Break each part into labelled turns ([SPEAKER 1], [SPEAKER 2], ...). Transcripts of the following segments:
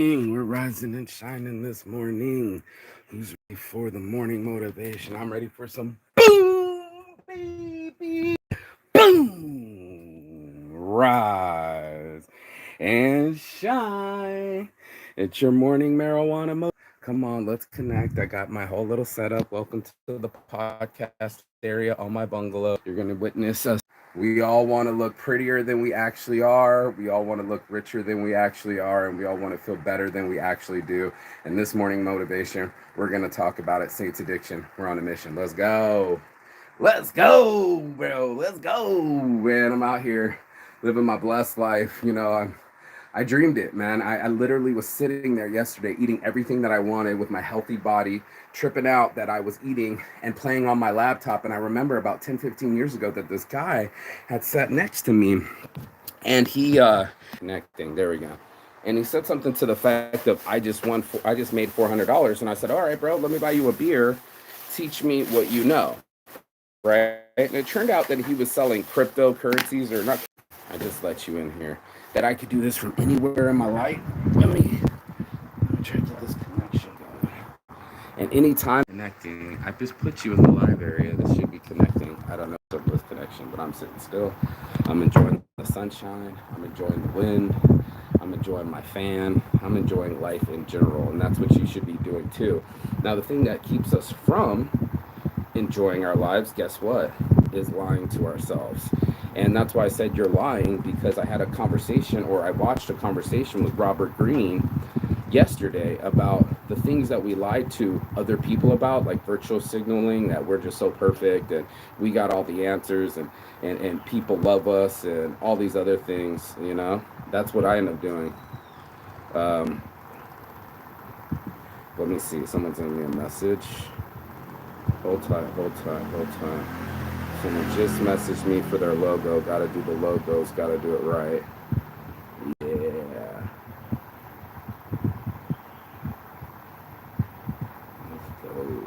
[SPEAKER 1] We're rising and shining this morning. Who's ready for the morning motivation? I'm ready for some boom, baby. Boom. Rise and shine. It's your morning marijuana Come on, let's connect. I got my whole little setup. Welcome to the podcast area on my bungalow. You're going to witness us. We all want to look prettier than we actually are. We all want to look richer than we actually are. And we all want to feel better than we actually do. And this morning motivation, we're going to talk about it. Saints Addiction. We're on a mission. Let's go. Let's go, bro. Let's go. Man, I'm out here living my blessed life. I dreamed it, man. I literally was sitting there yesterday eating everything that I wanted with my healthy body, tripping out that I was eating and playing on my laptop. And I remember about 10, 15 years ago that this guy had sat next to me and he connecting. There we go. And he said something to the fact of I just made $400. And I said, all right, bro, let me buy you a beer. Teach me what you know. Right. And it turned out that he was selling cryptocurrencies or not. I just let you in here. That I could do this from anywhere in my life. Let me try to get this connection going. And anytime connecting, I just put you in the live area. This should be connecting. I don't know if it's connection, but I'm sitting still. I'm enjoying the sunshine. I'm enjoying the wind. I'm enjoying my fan. I'm enjoying life in general. And that's what you should be doing too. Now, the thing that keeps us from enjoying our lives, guess what? Is lying to ourselves. And that's why I said you're lying, because I had a conversation, or I watched a conversation with Robert Greene yesterday about the things that we lied to other people about, like virtual signaling, that we're just so perfect and we got all the answers and people love us and all these other things, That's what I end up doing. Let me see. Someone sent me a message. Hold tight. Someone just messaged me for their logo. Gotta do the logos. Gotta do it right. Yeah. Let's go.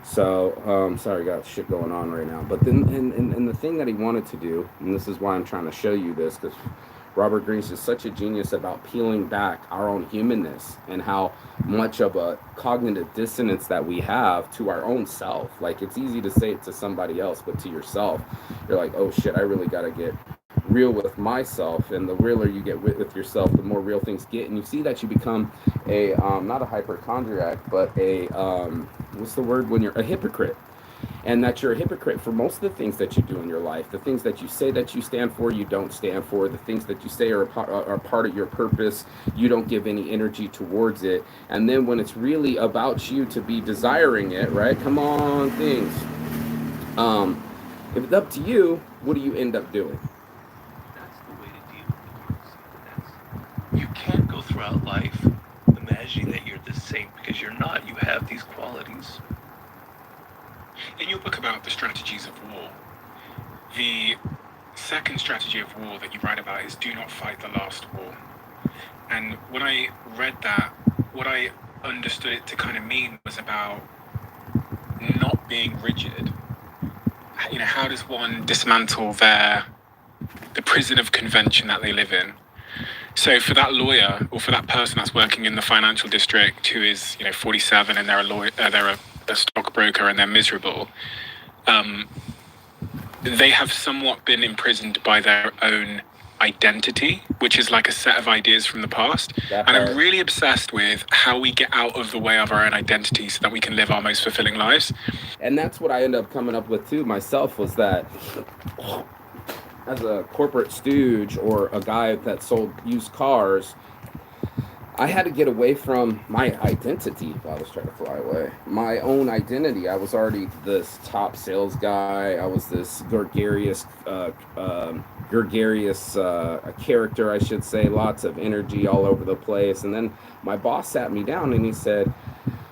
[SPEAKER 1] So, sorry, got shit going on right now. But then, and the thing that he wanted to do, and this is why I'm trying to show you this, because Robert Greene is such a genius about peeling back our own humanness and how much of a cognitive dissonance that we have to our own self. Like, it's easy to say it to somebody else, but to yourself, you're like, oh shit, I really got to get real with myself. And the realer you get with yourself, the more real things get. And you see that you become a, not a hypochondriac, but a, what's the word when you're a hypocrite? And that you're a hypocrite for most of the things that you do in your life. The things that you say that you stand for, you don't stand for. The things that you say are part of your purpose, you don't give any energy towards it. And then when it's really about you to be desiring it, right? Come on, things. If it's up to you, what do you end up doing?
[SPEAKER 2] That's the way to deal with the You can't go throughout life imagining that you're the same, because you're not. You have these qualities.
[SPEAKER 3] In your book about the strategies of war, the second strategy of war that you write about is do not fight the last war. And when I read that, what I understood it to kind of mean was about not being rigid. How does one dismantle the prison of convention that they live in? So for that lawyer, or for that person that's working in the financial district who is, 47 and they're a lawyer, they're a stockbroker and they're miserable, they have somewhat been imprisoned by their own identity, which is like a set of ideas from the past. And I'm really obsessed with how we get out of the way of our own identity so that we can live our most fulfilling lives.
[SPEAKER 1] And that's what I ended up coming up with too myself, was that as a corporate stooge or a guy that sold used cars, I had to get away from my identity. I was trying to fly away. My own identity. I was already this top sales guy. I was this gregarious character, I should say. Lots of energy all over the place. And then my boss sat me down and he said,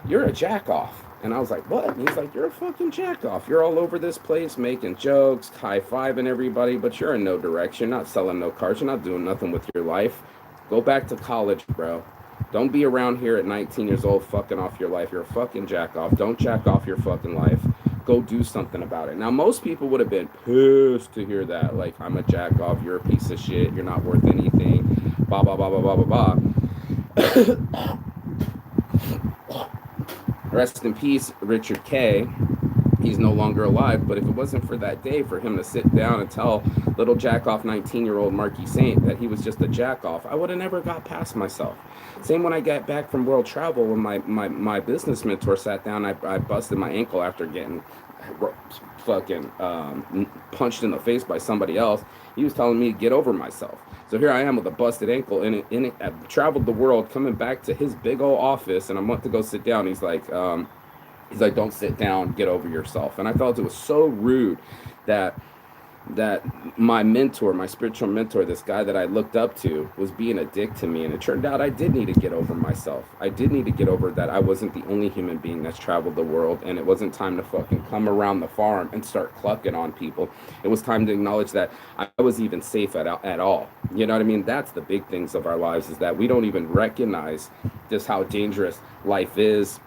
[SPEAKER 1] "You're a jack off." And I was like, "What?" And he's like, "You're a fucking jack off. You're all over this place making jokes, high-fiving everybody, but you're in no direction. You're not selling no cars. You're not doing nothing with your life. Go back to college, bro. Don't be around here at 19 years old fucking off your life. You're a fucking jack off. Don't jack off your fucking life. Go do something about it." Now, most people would have been pissed to hear that. Like, I'm a jack off. You're a piece of shit. You're not worth anything. Blah, blah, blah, blah, blah, blah, blah. Rest in peace, Richard K. He's no longer alive, but if it wasn't for that day, for him to sit down and tell little jack-off 19-year-old Marky Saint that he was just a jack-off, I would have never got past myself. Same when I got back from world travel, when my business mentor sat down, I busted my ankle after getting fucking punched in the face by somebody else. He was telling me to get over myself. So here I am with a busted ankle, and I've traveled the world, coming back to his big old office, and I went to go sit down. He's like, don't sit down, get over yourself. And I felt it was so rude that my mentor, my spiritual mentor, this guy that I looked up to, was being a dick to me. And it turned out I did need to get over myself. I did need to get over that I wasn't the only human being that's traveled the world, and it wasn't time to fucking come around the farm and start clucking on people. It was time to acknowledge that I was even safe at all. You know what I mean? That's the big things of our lives, is that we don't even recognize just how dangerous life is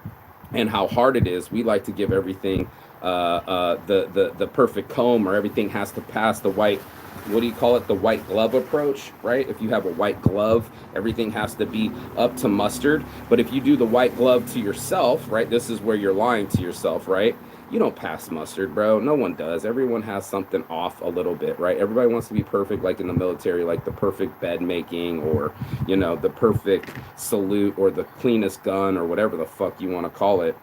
[SPEAKER 1] and how hard it is. We like to give everything the perfect comb, or everything has to pass the white, what do you call it, the white glove approach, right? If you have a white glove, everything has to be up to mustard. But if you do the white glove to yourself, right, this is where you're lying to yourself, right? You don't pass mustard, bro. No one does. Everyone has something off a little bit, right? Everybody wants to be perfect, like in the military, like the perfect bed making, or, you know, the perfect salute, or the cleanest gun, or whatever the fuck you want to call it.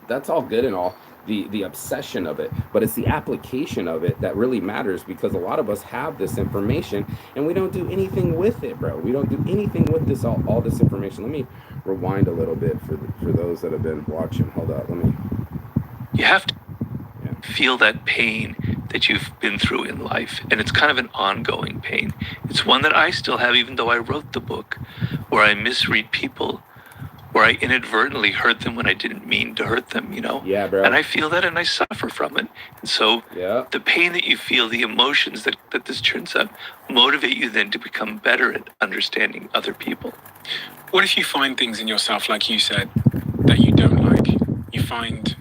[SPEAKER 1] That's all good and all, the obsession of it, but it's the application of it that really matters, because a lot of us have this information and we don't do anything with it, bro. We don't do anything with this, all this information. Let me rewind a little bit for those that have been watching. Hold up, let me.
[SPEAKER 2] You have to feel that pain that you've been through in life, and it's kind of an ongoing pain. It's one that I still have, even though I wrote the book, where I misread people, where I inadvertently hurt them when I didn't mean to hurt them, you know?
[SPEAKER 1] Yeah, bro.
[SPEAKER 2] And I feel that, and I suffer from it. And so the pain that you feel, the emotions that this turns out, motivate you then to become better at understanding other people.
[SPEAKER 3] What if you find things in yourself, like you said, that you don't like? You find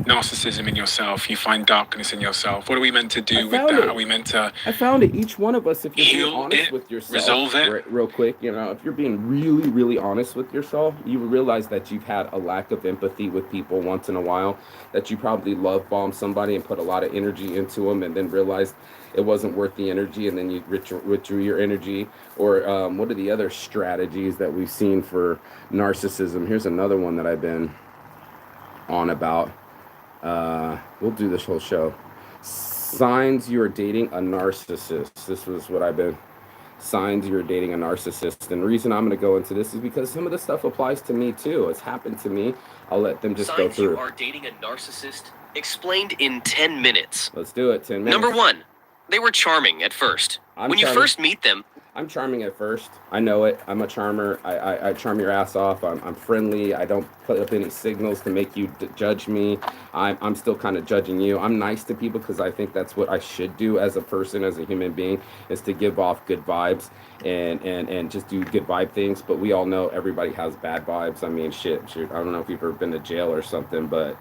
[SPEAKER 3] narcissism in yourself, you find darkness in yourself. What are we meant to do with that? Are we meant to...
[SPEAKER 1] I found it. Each one of us, if you're being honest with yourself,
[SPEAKER 3] resolve it
[SPEAKER 1] real quick, you know, if you're being really, really honest with yourself, you realize that you've had a lack of empathy with people once in a while, that you probably love bombed somebody and put a lot of energy into them, and then realized it wasn't worth the energy, and then you withdrew your energy. Or what are the other strategies that we've seen for narcissism? Here's another one that I've been on about. We'll do this whole show. Signs you are dating a narcissist. This was what I've been. Signs you're dating a narcissist. And the reason I'm going to go into this is because some of this stuff applies to me too. It's happened to me. I'll let them just go through.
[SPEAKER 4] Signs you are dating a narcissist, explained in 10 minutes.
[SPEAKER 1] Let's do it. 10 minutes.
[SPEAKER 4] Number 1, they were charming at first. When you first meet them,
[SPEAKER 1] I'm charming at first. I know it. I'm a charmer. I charm your ass off. I'm friendly. I don't put up any signals to make you judge me. I'm still kind of judging you. I'm nice to people because I think that's what I should do as a person, as a human being, is to give off good vibes and just do good vibe things. But we all know everybody has bad vibes. I mean, shit. I don't know if you've ever been to jail or something, but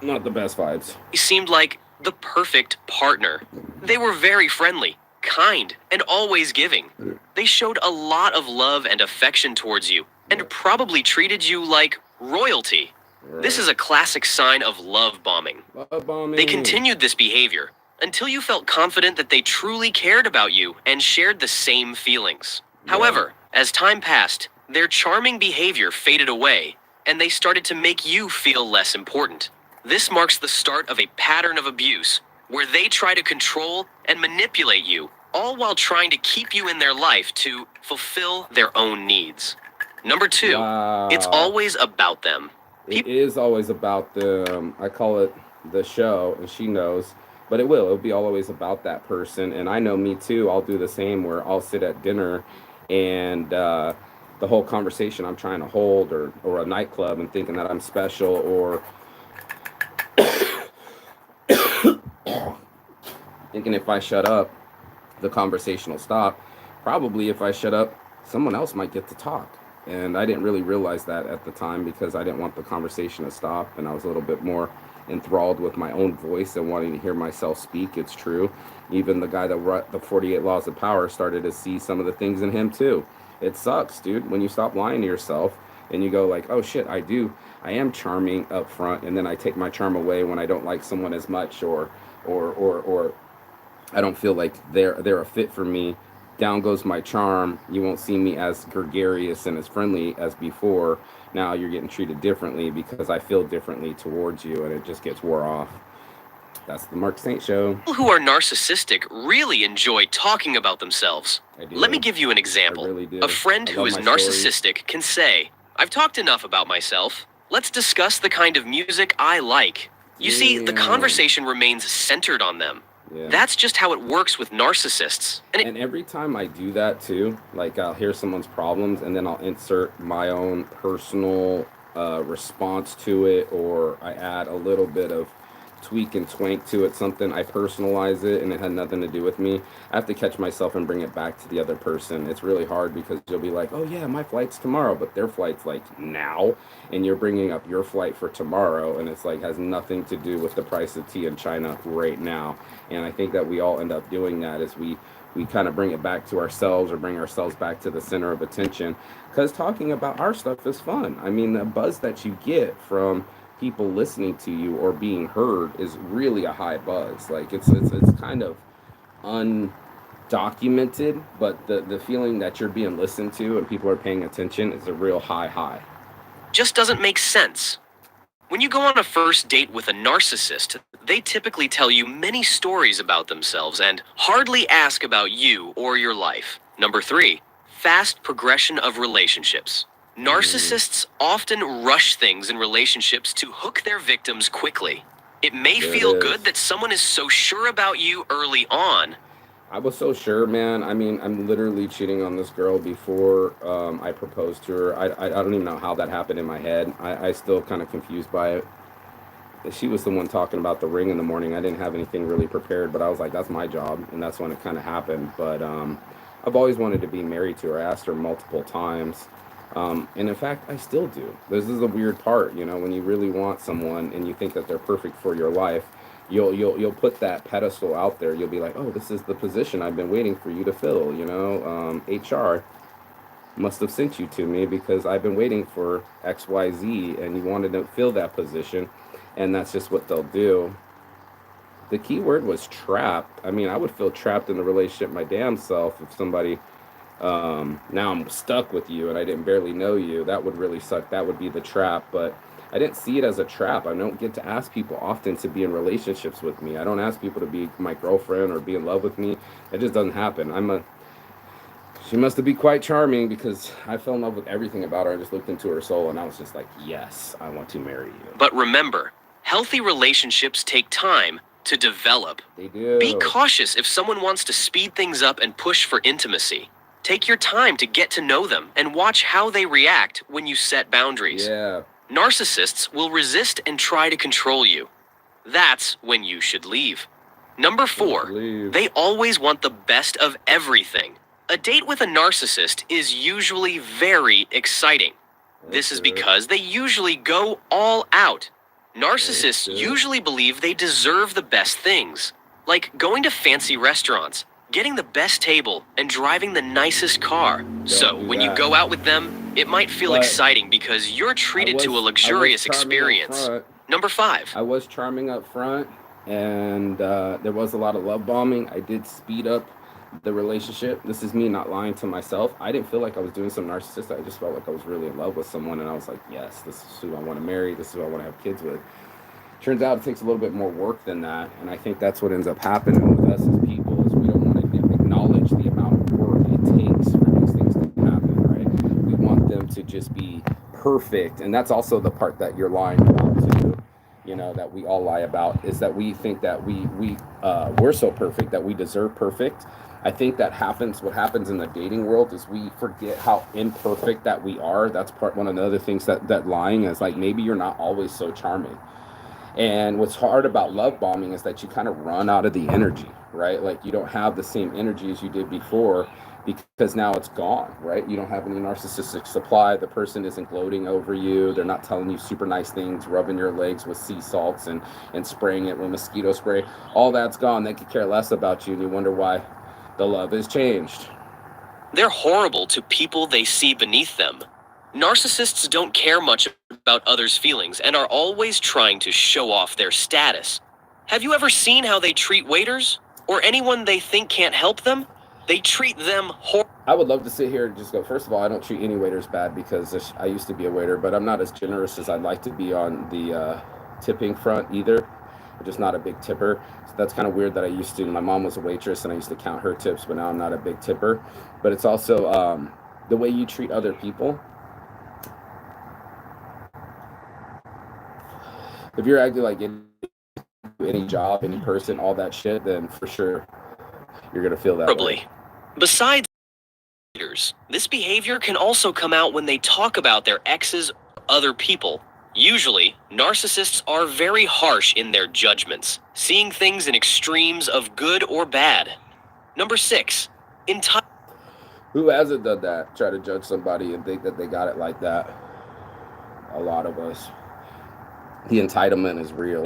[SPEAKER 1] not the best vibes.
[SPEAKER 4] He seemed like the perfect partner. They were very friendly, kind, and always giving. They showed a lot of love and affection towards you, and probably treated you like royalty. This is a classic sign of love bombing.
[SPEAKER 1] Love bombing.
[SPEAKER 4] They continued this behavior until you felt confident that they truly cared about you and shared the same feelings. However, as time passed, their charming behavior faded away, and they started to make you feel less important. This marks the start of a pattern of abuse, where they try to control and manipulate you, all while trying to keep you in their life to fulfill their own needs. Number 2, it's always about them.
[SPEAKER 1] It is always about them. I call it the show, and she knows, but it'll be always about that person. And I know me too. I'll do the same, where I'll sit at dinner and the whole conversation I'm trying to hold, or a nightclub, and thinking that I'm special, or thinking if I shut up, the conversation will stop. Probably if I shut up, someone else might get to talk. And I didn't really realize that at the time, because I didn't want the conversation to stop, and I was a little bit more enthralled with my own voice and wanting to hear myself speak. It's true. Even the guy that wrote the 48 Laws of Power started to see some of the things in him too. it sucks, dude, when you stop lying to yourself and you go like, oh shit, I am charming up front, and then I take my charm away when I don't like someone as much, or I don't feel like they're a fit for me. Down goes my charm. You won't see me as gregarious and as friendly as before. Now you're getting treated differently because I feel differently towards you, and it just gets wore off. That's the Mark Saint Show.
[SPEAKER 4] People who are narcissistic really enjoy talking about themselves.
[SPEAKER 1] I do.
[SPEAKER 4] Let me give you an example.
[SPEAKER 1] I really do.
[SPEAKER 4] A friend
[SPEAKER 1] I
[SPEAKER 4] who
[SPEAKER 1] love
[SPEAKER 4] is
[SPEAKER 1] my stories.
[SPEAKER 4] narcissistic can say, I've talked enough about myself. Let's discuss the kind of music I like. You see, the
[SPEAKER 1] Yeah.
[SPEAKER 4] conversation remains centered on them.
[SPEAKER 1] Yeah.
[SPEAKER 4] That's just how it works with narcissists.
[SPEAKER 1] And every time I do that too, like I'll hear someone's problems and then I'll insert my own personal response to it, or I add a little bit of tweak and twank to it, something I personalize it and it had nothing to do with me. I have to catch myself and bring it back to the other person. It's really hard because you'll be like, oh yeah, my flight's tomorrow, but their flight's like now, and you're bringing up your flight for tomorrow, and it's like has nothing to do with the price of tea in China right now. And I think that we all end up doing that as we kind of bring it back to ourselves, or bring ourselves back to the center of attention, because talking about our stuff is fun. I mean, the buzz that you get from people listening to you or being heard is really a high buzz. Like it's kind of undocumented, but the feeling that you're being listened to and people are paying attention is a real high.
[SPEAKER 4] Just doesn't make sense. When you go on a first date with a narcissist, they typically tell you many stories about themselves and hardly ask about you or your life. Number 3, fast progression of relationships. Narcissists often rush things in relationships to hook their victims quickly. It may
[SPEAKER 1] There it
[SPEAKER 4] feel
[SPEAKER 1] is.
[SPEAKER 4] good that someone is so sure about you early on.
[SPEAKER 1] I was so sure, man. I mean, I'm literally cheating on this girl before I proposed to her. I don't even know how that happened in my head. I still kind of confused by it. She was the one talking about the ring in the morning. I didn't have anything really prepared, but I was like, that's my job, and that's when it kind of happened. But I've always wanted to be married to her. I asked her multiple times. And in fact, I still do. This is the weird part, you know, when you really want someone and you think that they're perfect for your life, you'll put that pedestal out there. You'll be like, oh, this is the position I've been waiting for you to fill. You know, HR must have sent you to me because I've been waiting for XYZ, and you wanted to fill that position, and that's just what they'll do. The key word was trapped. I mean, I would feel trapped in the relationship my damn self if somebody now I'm stuck with you and I didn't barely know you. That would really suck. That would be the trap. But I didn't see it as a trap. I don't get to ask people often to be in relationships with me. I don't ask people to be my girlfriend or be in love with me. It just doesn't happen. She must have been quite charming because I fell in love with everything about her. I just looked into her soul and I was just like, yes, I want to marry you.
[SPEAKER 4] But remember, healthy relationships take time to develop.
[SPEAKER 1] They do.
[SPEAKER 4] Be cautious if someone wants to speed things up and push for intimacy. Take your time to get to know them and watch how they react when you set boundaries.
[SPEAKER 1] Yeah.
[SPEAKER 4] Narcissists will resist and try to control you. That's when you should leave. Number 4,
[SPEAKER 1] Leave.
[SPEAKER 4] they always want the best of everything. A date with a narcissist is usually very exciting. This is
[SPEAKER 1] Okay.
[SPEAKER 4] because they usually go all out. Narcissists
[SPEAKER 1] Okay.
[SPEAKER 4] usually believe they deserve the best things, like going to fancy restaurants, getting the best table, and driving the nicest car. So
[SPEAKER 1] do
[SPEAKER 4] when you
[SPEAKER 1] that.
[SPEAKER 4] go out with them, it might feel
[SPEAKER 1] But
[SPEAKER 4] exciting because you're treated to a
[SPEAKER 1] I was
[SPEAKER 4] luxurious
[SPEAKER 1] charming up
[SPEAKER 4] experience.
[SPEAKER 1] front.
[SPEAKER 4] Number 5,
[SPEAKER 1] I was charming up front, and there was a lot of love bombing. I did speed up the relationship. This is me not lying to myself. I didn't feel like I was doing some narcissistic. I just felt like I was really in love with someone, and I was like, yes, this is who I want to marry. This is who I want to have kids with. Turns out it takes a little bit more work than that, and I think that's what ends up happening with us as people is we don't want to acknowledge the amount of work it takes for these things to happen, right? We want them to just be perfect, and that's also the part that you're lying about too. You know, that we all lie about is that we think that we're so perfect that we deserve perfect. I think that what happens in the dating world is we forget how imperfect that we are. That's one of the other things that lying is like, maybe you're not always so charming. And what's hard about love bombing is that you kind of run out of the energy, right? Like you don't have the same energy as you did before because now it's gone, right? You don't have any narcissistic supply. The person isn't gloating over you. They're not telling you super nice things, rubbing your legs with sea salts and spraying it with mosquito spray. All that's gone. They could care less about you, and you wonder why the love has changed.
[SPEAKER 4] They're horrible to people they see beneath them. Narcissists don't care much about others' feelings and are always trying to show off their status. Have you ever seen how they treat waiters? Or anyone they think can't help them? They treat them
[SPEAKER 1] I would love to sit here and just go, first of all, I don't treat any waiters bad because I used to be a waiter, but I'm not as generous as I'd like to be on the tipping front either. I'm just not a big tipper. So that's kind of weird that I used to. My mom was a waitress and I used to count her tips, but now I'm not a big tipper. But it's also the way you treat other people. If you're acting like any job, any person, all that shit, then for sure you're going to feel that way.
[SPEAKER 4] Besides haters, this behavior can also come out when they talk about their exes or other people. Usually, narcissists are very harsh in their judgments, seeing things in extremes of good or bad. Number 6.
[SPEAKER 1] Who hasn't done that? Try to judge somebody and think that they got it like that. A lot of us. The entitlement is real.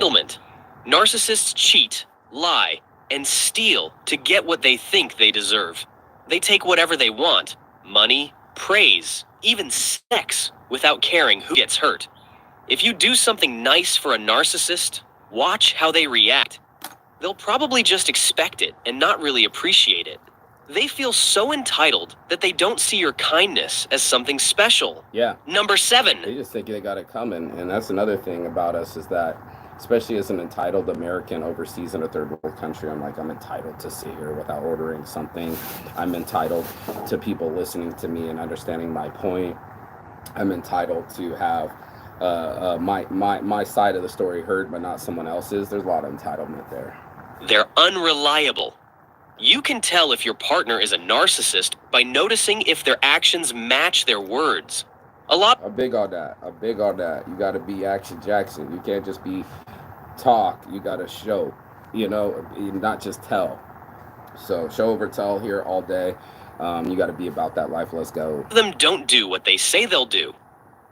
[SPEAKER 4] Narcissists cheat, lie, and steal to get what they think they deserve. They take whatever they want, money, praise, even sex, without caring who gets hurt. If you do something nice for a narcissist, watch how they react. They'll probably just expect it and not really appreciate it. They feel so entitled that they don't see your kindness as something special.
[SPEAKER 1] Yeah.
[SPEAKER 4] Number 7.
[SPEAKER 1] They just think they got it coming. And that's another thing about us is that, especially as an entitled American overseas in a third world country, I'm entitled to sit here without ordering something. I'm entitled to people listening to me and understanding my point. I'm entitled to have my side of the story heard, but not someone else's. There's a lot of entitlement there.
[SPEAKER 4] They're unreliable. You can tell if your partner is a narcissist by noticing if their actions match their words.
[SPEAKER 1] I'm big on that. You got to be Action Jackson. You can't just be talk. You got to show, not just tell. So show over tell here all day. You got to be about that life. Let's go.
[SPEAKER 4] Them don't do what they say they'll do.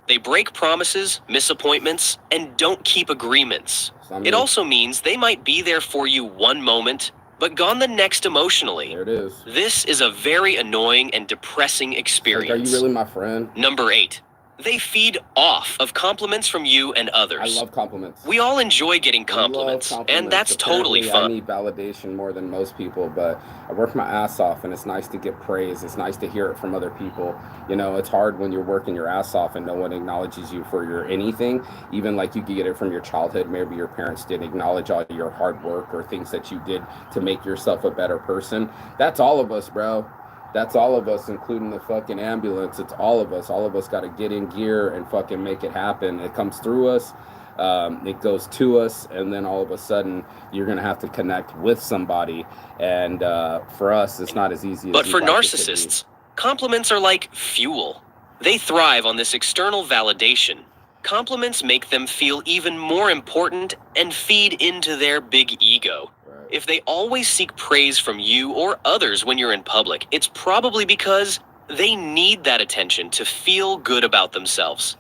[SPEAKER 4] They break promises, miss appointments, and don't keep agreements. It also means they might be there for you one moment, but gone the next emotionally.
[SPEAKER 1] There it is.
[SPEAKER 4] This is a very annoying and depressing experience.
[SPEAKER 1] Are you really my friend?
[SPEAKER 4] Number 8. They feed off of compliments from you and others.
[SPEAKER 1] I love compliments.
[SPEAKER 4] We all enjoy getting compliments, and that's
[SPEAKER 1] Apparently,
[SPEAKER 4] totally fun.
[SPEAKER 1] I need validation more than most people, but I work my ass off, and it's nice to get praise. It's nice to hear it from other people. It's hard when you're working your ass off and no one acknowledges you for your anything. Even like you could get it from your childhood. Maybe your parents didn't acknowledge all your hard work or things that you did to make yourself a better person. That's all of us, bro. That's all of us, including the fucking ambulance. It's all of us. All of us got to get in gear and fucking make it happen. It comes through us. It goes to us. And then all of a sudden, you're going to have to connect with somebody. And for us, it's not as easy as
[SPEAKER 4] But for narcissists, compliments are like fuel. They thrive on this external validation. Compliments make them feel even more important and feed into their big ego. If they always seek praise from you or others when you're in public, it's probably because they need that attention to feel good about themselves.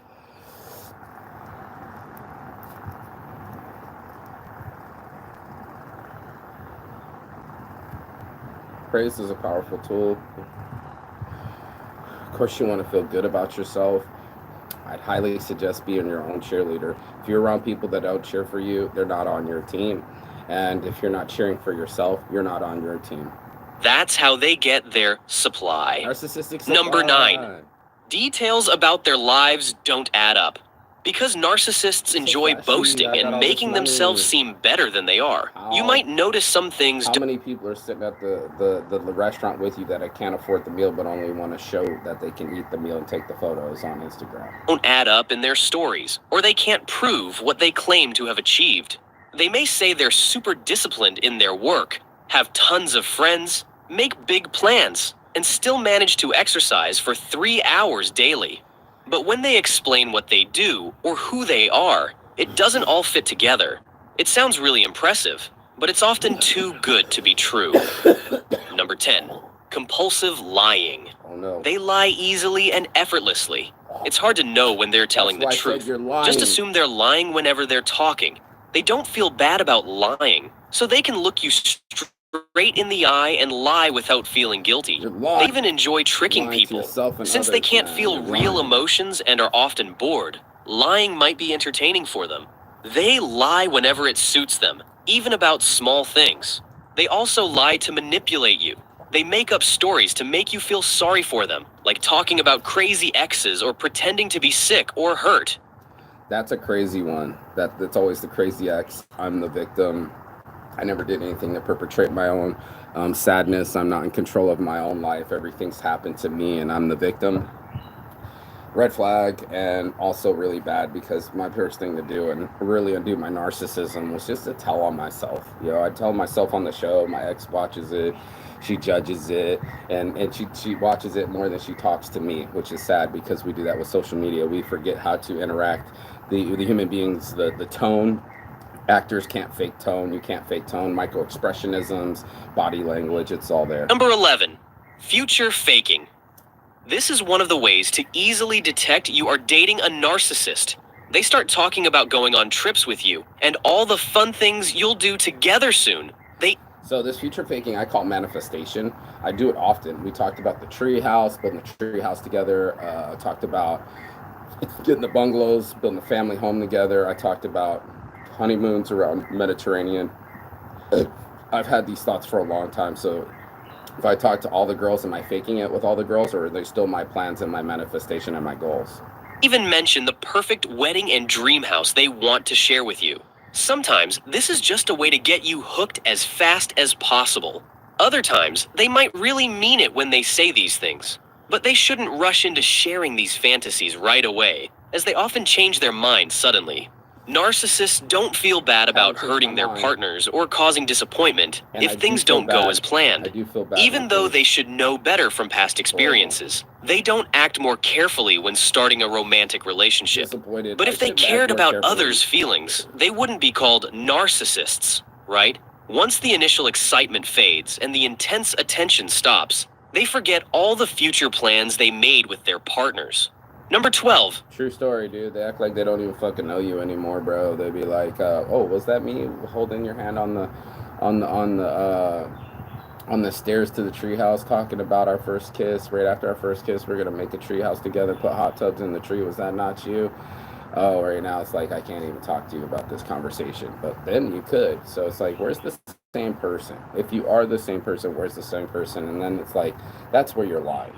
[SPEAKER 1] Praise is a powerful tool. Of course, you want to feel good about yourself. I'd highly suggest being your own cheerleader. If you're around people that don't cheer for you, they're not on your team. And if you're not cheering for yourself, you're not on your team.
[SPEAKER 4] That's how they get their supply.
[SPEAKER 1] Narcissistic supply.
[SPEAKER 4] Number 9. Details about their lives don't add up. Because narcissists enjoy boasting and making themselves seem better than they are. You might notice some things.
[SPEAKER 1] How many people are sitting at the restaurant with you that can't afford the meal but only want to show that they can eat the meal and take the photos on Instagram?
[SPEAKER 4] Don't add up in their stories, or they can't prove what they claim to have achieved. They may say they're super disciplined in their work, have tons of friends, make big plans, and still manage to exercise for 3 hours daily. But when they explain what they do or who they are, it doesn't all fit together. It sounds really impressive, but it's often too good to be true. Number 10. Compulsive lying.
[SPEAKER 1] Oh no.
[SPEAKER 4] They lie easily and effortlessly. It's hard to know when they're telling the truth. Just assume they're lying whenever they're talking. They don't feel bad about lying, so they can look you straight straight in the eye and lie without feeling guilty. They even enjoy tricking people. Since they can't feel real emotions and are often bored, lying might be entertaining for them. They lie whenever it suits them, even about small things. They also lie to manipulate you. They make up stories to make you feel sorry for them, like talking about crazy exes or pretending to be sick or hurt.
[SPEAKER 1] That's a crazy one. That's always the crazy ex. I'm the victim. I never did anything to perpetrate my own sadness. I'm not in control of my own life. Everything's happened to me and I'm the victim. Red flag, and also really bad, because my first thing to do and really undo my narcissism was just to tell on myself. I tell myself on the show. My ex watches it, she judges it, and she watches it more than she talks to me, which is sad because we do that with social media. We forget how to interact. The human beings, the tone. Actors can't fake tone. You can't fake tone. Micro expressionisms, body language, it's all there.
[SPEAKER 4] Number 11, future faking. This is one of the ways to easily detect you are dating a narcissist. They start talking about going on trips with you and all the fun things you'll do together soon.
[SPEAKER 1] So this future faking, I call manifestation. I do it often. We talked about the tree house, building the tree house together. I talked about getting the bungalows, building the family home together. I talked about honeymoons around Mediterranean. I've had these thoughts for a long time. So if I talk to all the girls, am I faking it with all the girls, or are they still my plans and my manifestation and my goals?
[SPEAKER 4] Even mention the perfect wedding and dream house they want to share with you. Sometimes this is just a way to get you hooked as fast as possible. Other times, they might really mean it when they say these things. But they shouldn't rush into sharing these fantasies right away, as they often change their mind suddenly. Narcissists don't feel bad about hurting their partners or causing disappointment if things don't go as planned. Even though they should know better from past experiences, they don't act more carefully when starting a romantic relationship. But if they cared about others' feelings, they wouldn't be called narcissists, right? Once the initial excitement fades and the intense attention stops, they forget all the future plans they made with their partners. Number 12.
[SPEAKER 1] True story, dude. They act like they don't even fucking know you anymore, bro. They'd be like, "Oh, was that me holding your hand on the stairs to the treehouse, talking about our first kiss? Right after our first kiss, we're gonna make a treehouse together, put hot tubs in the tree. Was that not you?" Oh, right now it's like I can't even talk to you about this conversation. But then you could. So it's like, where's the same person? If you are the same person, where's the same person? And then it's like, that's where you're lying.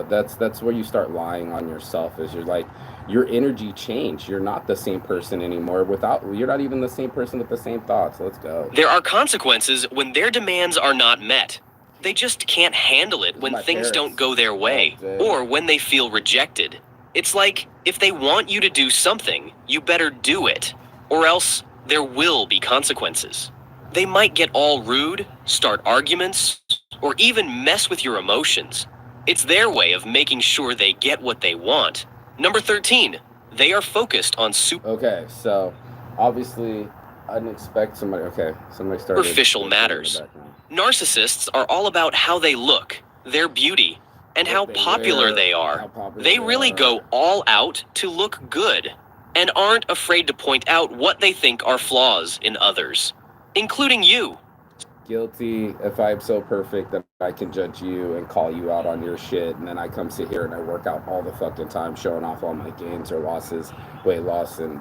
[SPEAKER 1] That's where you start lying on yourself, is you're like, your energy changed. You're not the same person anymore. You're not even the same person with the same thoughts. Let's go.
[SPEAKER 4] There are consequences when their demands are not met. They just can't handle it when things don't go their way, or when they feel rejected. It's like, if they want you to do something, you better do it, or else there will be consequences. They might get all rude, start arguments, or even mess with your emotions. It's their way of making sure they get what they want. Number 13, they are focused on
[SPEAKER 1] Okay, so obviously I didn't expect somebody started
[SPEAKER 4] superficial matters. Narcissists are all about how they look, their beauty, and how popular they are. They really go all out to look good, and aren't afraid to point out what they think are flaws in others, including you.
[SPEAKER 1] Guilty if I'm so perfect that I can judge you and call you out on your shit, and then I come sit here and I work out all the fucking time showing off all my gains or losses, weight loss, and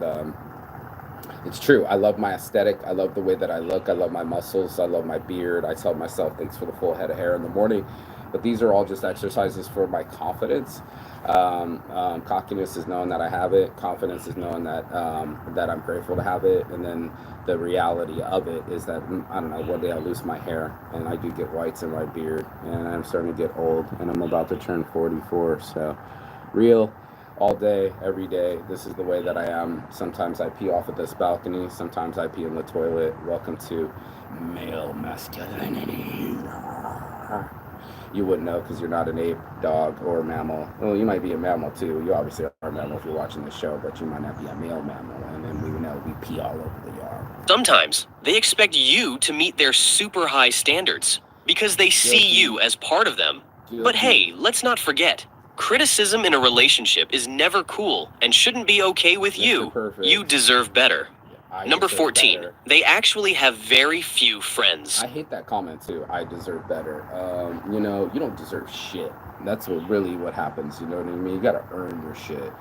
[SPEAKER 1] it's true. I love my aesthetic. I love the way that I look. I love my muscles. I love my beard. I tell myself thanks for the full head of hair in the morning. But these are all just exercises for my confidence. Cockiness is knowing that I have it. Confidence is knowing that that I'm grateful to have it. And then the reality of it is that, I don't know, one day I'll lose my hair, and I do get whites in my beard, and I'm starting to get old, and I'm about to turn 44. So real, all day, every day. This is the way that I am. Sometimes I pee off of this balcony. Sometimes I pee in the toilet. Welcome to male masculinity. You wouldn't know because you're not an ape, dog, or mammal. Well, you might be a mammal too. You obviously are a mammal if you're watching this show, but you might not be a male mammal. And then we know we pee all over the yard.
[SPEAKER 4] Sometimes they expect you to meet their super high standards because they see you as part of them. But hey, let's not forget, criticism in a relationship is never cool and shouldn't be okay with you. You deserve better. Number
[SPEAKER 1] deserve
[SPEAKER 4] 14,
[SPEAKER 1] better.
[SPEAKER 4] they actually have very few friends.
[SPEAKER 1] I hate that comment too. I deserve better. You know, you don't deserve shit. That's what happens. You know what I mean? You gotta earn your shit.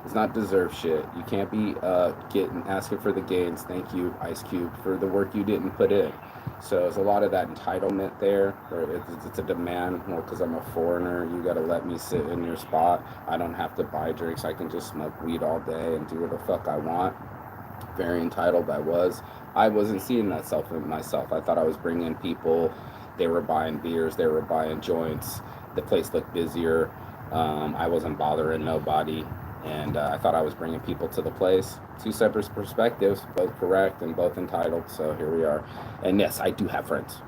[SPEAKER 1] It's not deserve shit. You can't be asking for the gains. Thank you, Ice Cube, for the work you didn't put in. So there's a lot of that entitlement there, where it's a demand. Well, because I'm a foreigner, you gotta let me sit in your spot. I don't have to buy drinks. I can just smoke weed all day and do what the fuck I want. Very entitled I was. I wasn't seeing that self in myself. I thought I was bringing people. They were buying beers. They were buying joints. The place looked busier. I wasn't bothering nobody. And I thought I was bringing people to the place. Two separate perspectives, both correct and both entitled. So here we are. And yes, I do have friends.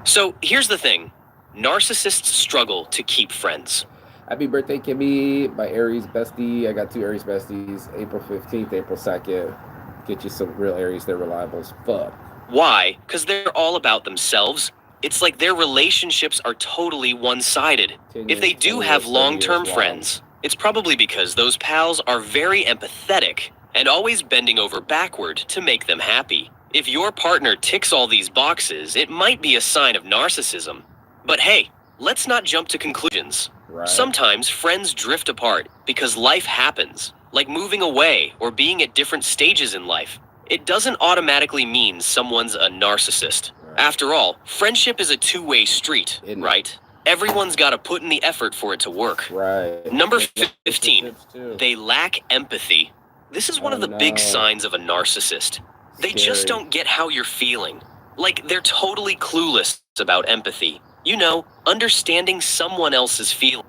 [SPEAKER 4] So here's the thing. Narcissists struggle to keep friends.
[SPEAKER 1] Happy birthday, Kimmy, my Aries bestie. I got 2 Aries besties, April 15th, April 2nd. Get you some real Aries, they're reliable as fuck.
[SPEAKER 4] Why? Because they're all about themselves. It's like their relationships are totally one-sided. If they do have long-term friends, it's probably because those pals are very empathetic and always bending over backward to make them happy. If your partner ticks all these boxes, it might be a sign of narcissism. But hey, let's not jump to conclusions.
[SPEAKER 1] Right.
[SPEAKER 4] Sometimes friends drift apart because life happens, like moving away or being at different stages in life. It doesn't automatically mean someone's a narcissist.
[SPEAKER 1] Right.
[SPEAKER 4] After all, friendship is a two-way street, right? Everyone's got to put in the effort for it to work.
[SPEAKER 1] Right.
[SPEAKER 4] Number 15, they lack empathy. This is one of the big signs of a narcissist. They just don't get how you're feeling. Like, they're totally clueless about empathy. You know, understanding someone else's feelings.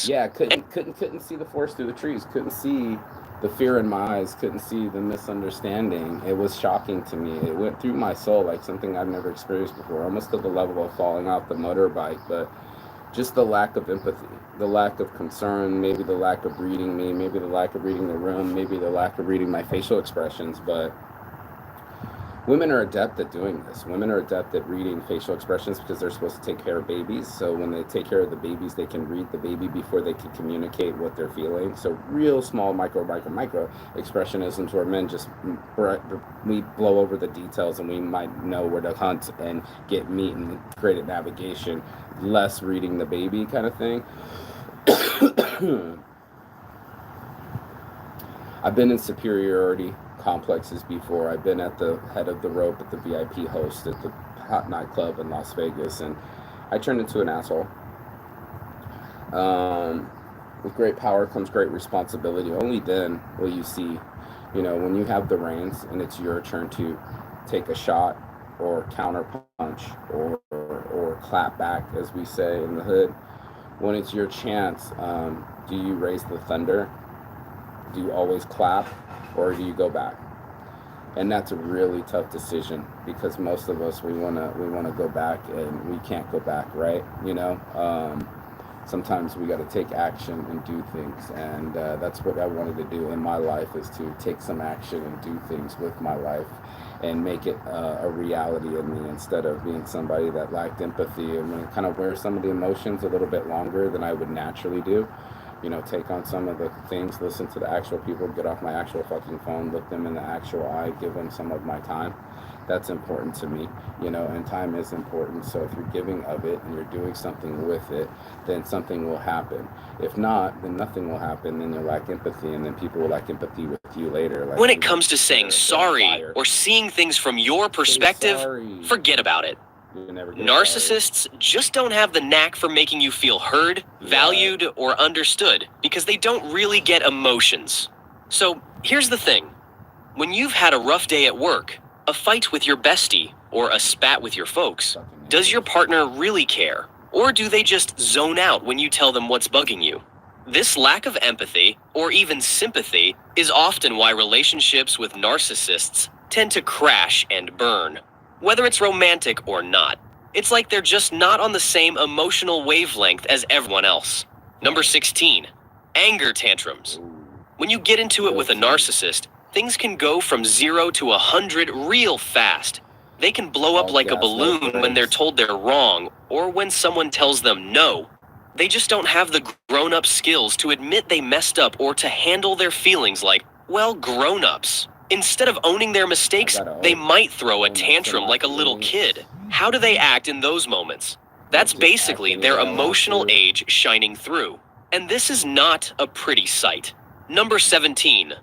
[SPEAKER 1] Yeah, couldn't see the forest through the trees. Couldn't see the fear in my eyes. Couldn't see the misunderstanding. It was shocking to me. It went through my soul like something I've never experienced before, almost to the level of falling off the motorbike. But just the lack of empathy, the lack of concern, maybe the lack of reading me, maybe the lack of reading the room, maybe the lack of reading my facial expressions. But women are adept at doing this. Women are adept at reading facial expressions because they're supposed to take care of babies. So when they take care of the babies, they can read the baby before they can communicate what they're feeling. So real small micro expressionisms where men just, we blow over the details and we might know where to hunt and get meat and create a navigation, less reading the baby kind of thing. I've been in superiority complexes before. I've been at the head of the rope at the VIP host at the hot nightclub in Las Vegas, and I turned into an asshole. With great power comes great responsibility. Only then will you see, you know, when you have the reins and it's your turn to take a shot or counter punch or clap back, as we say in the hood. When it's your chance, do you raise the thunder? Do you always clap? Or do you go back? And that's a really tough decision because most of us we wanna go back and we can't go back, right? You know, sometimes we got to take action and do things, and that's what I wanted to do in my life, is to take some action and do things with my life and make it a reality in me, instead of being somebody that lacked empathy and kind of wear some of the emotions a little bit longer than I would naturally do. You know, take on some of the things, listen to the actual people, get off my actual fucking phone, look them in the actual eye, give them some of my time. That's important to me, you know, and time is important. So if you're giving of it and you're doing something with it, then something will happen. If not, then nothing will happen. Then you'll lack empathy, and then people will lack empathy with you later.
[SPEAKER 4] Like, when it comes to saying sorry or seeing things from your perspective, forget about it. Narcissists just don't have the knack for making you feel heard, valued, or understood because they don't really get emotions. So here's the thing. When you've had a rough day at work, a fight with your bestie, or a spat with your folks, does your partner really care? Or do they just zone out when you tell them what's bugging you? This lack of empathy, or even sympathy, is often why relationships with narcissists tend to crash and burn. Whether it's romantic or not, it's like they're just not on the same emotional wavelength as everyone else. Number 16, anger tantrums. When you get into it with a narcissist, things can go from 0 to 100 real fast. They can blow up like a balloon when they're told they're wrong, or when someone tells them no. They just don't have the grown-up skills to admit they messed up or to handle their feelings like, well, grown-ups. Instead of owning their mistakes, they might throw a tantrum like a little kid. How do they act in those moments? That's basically their emotional age shining through. And this is not a pretty sight. Number 17.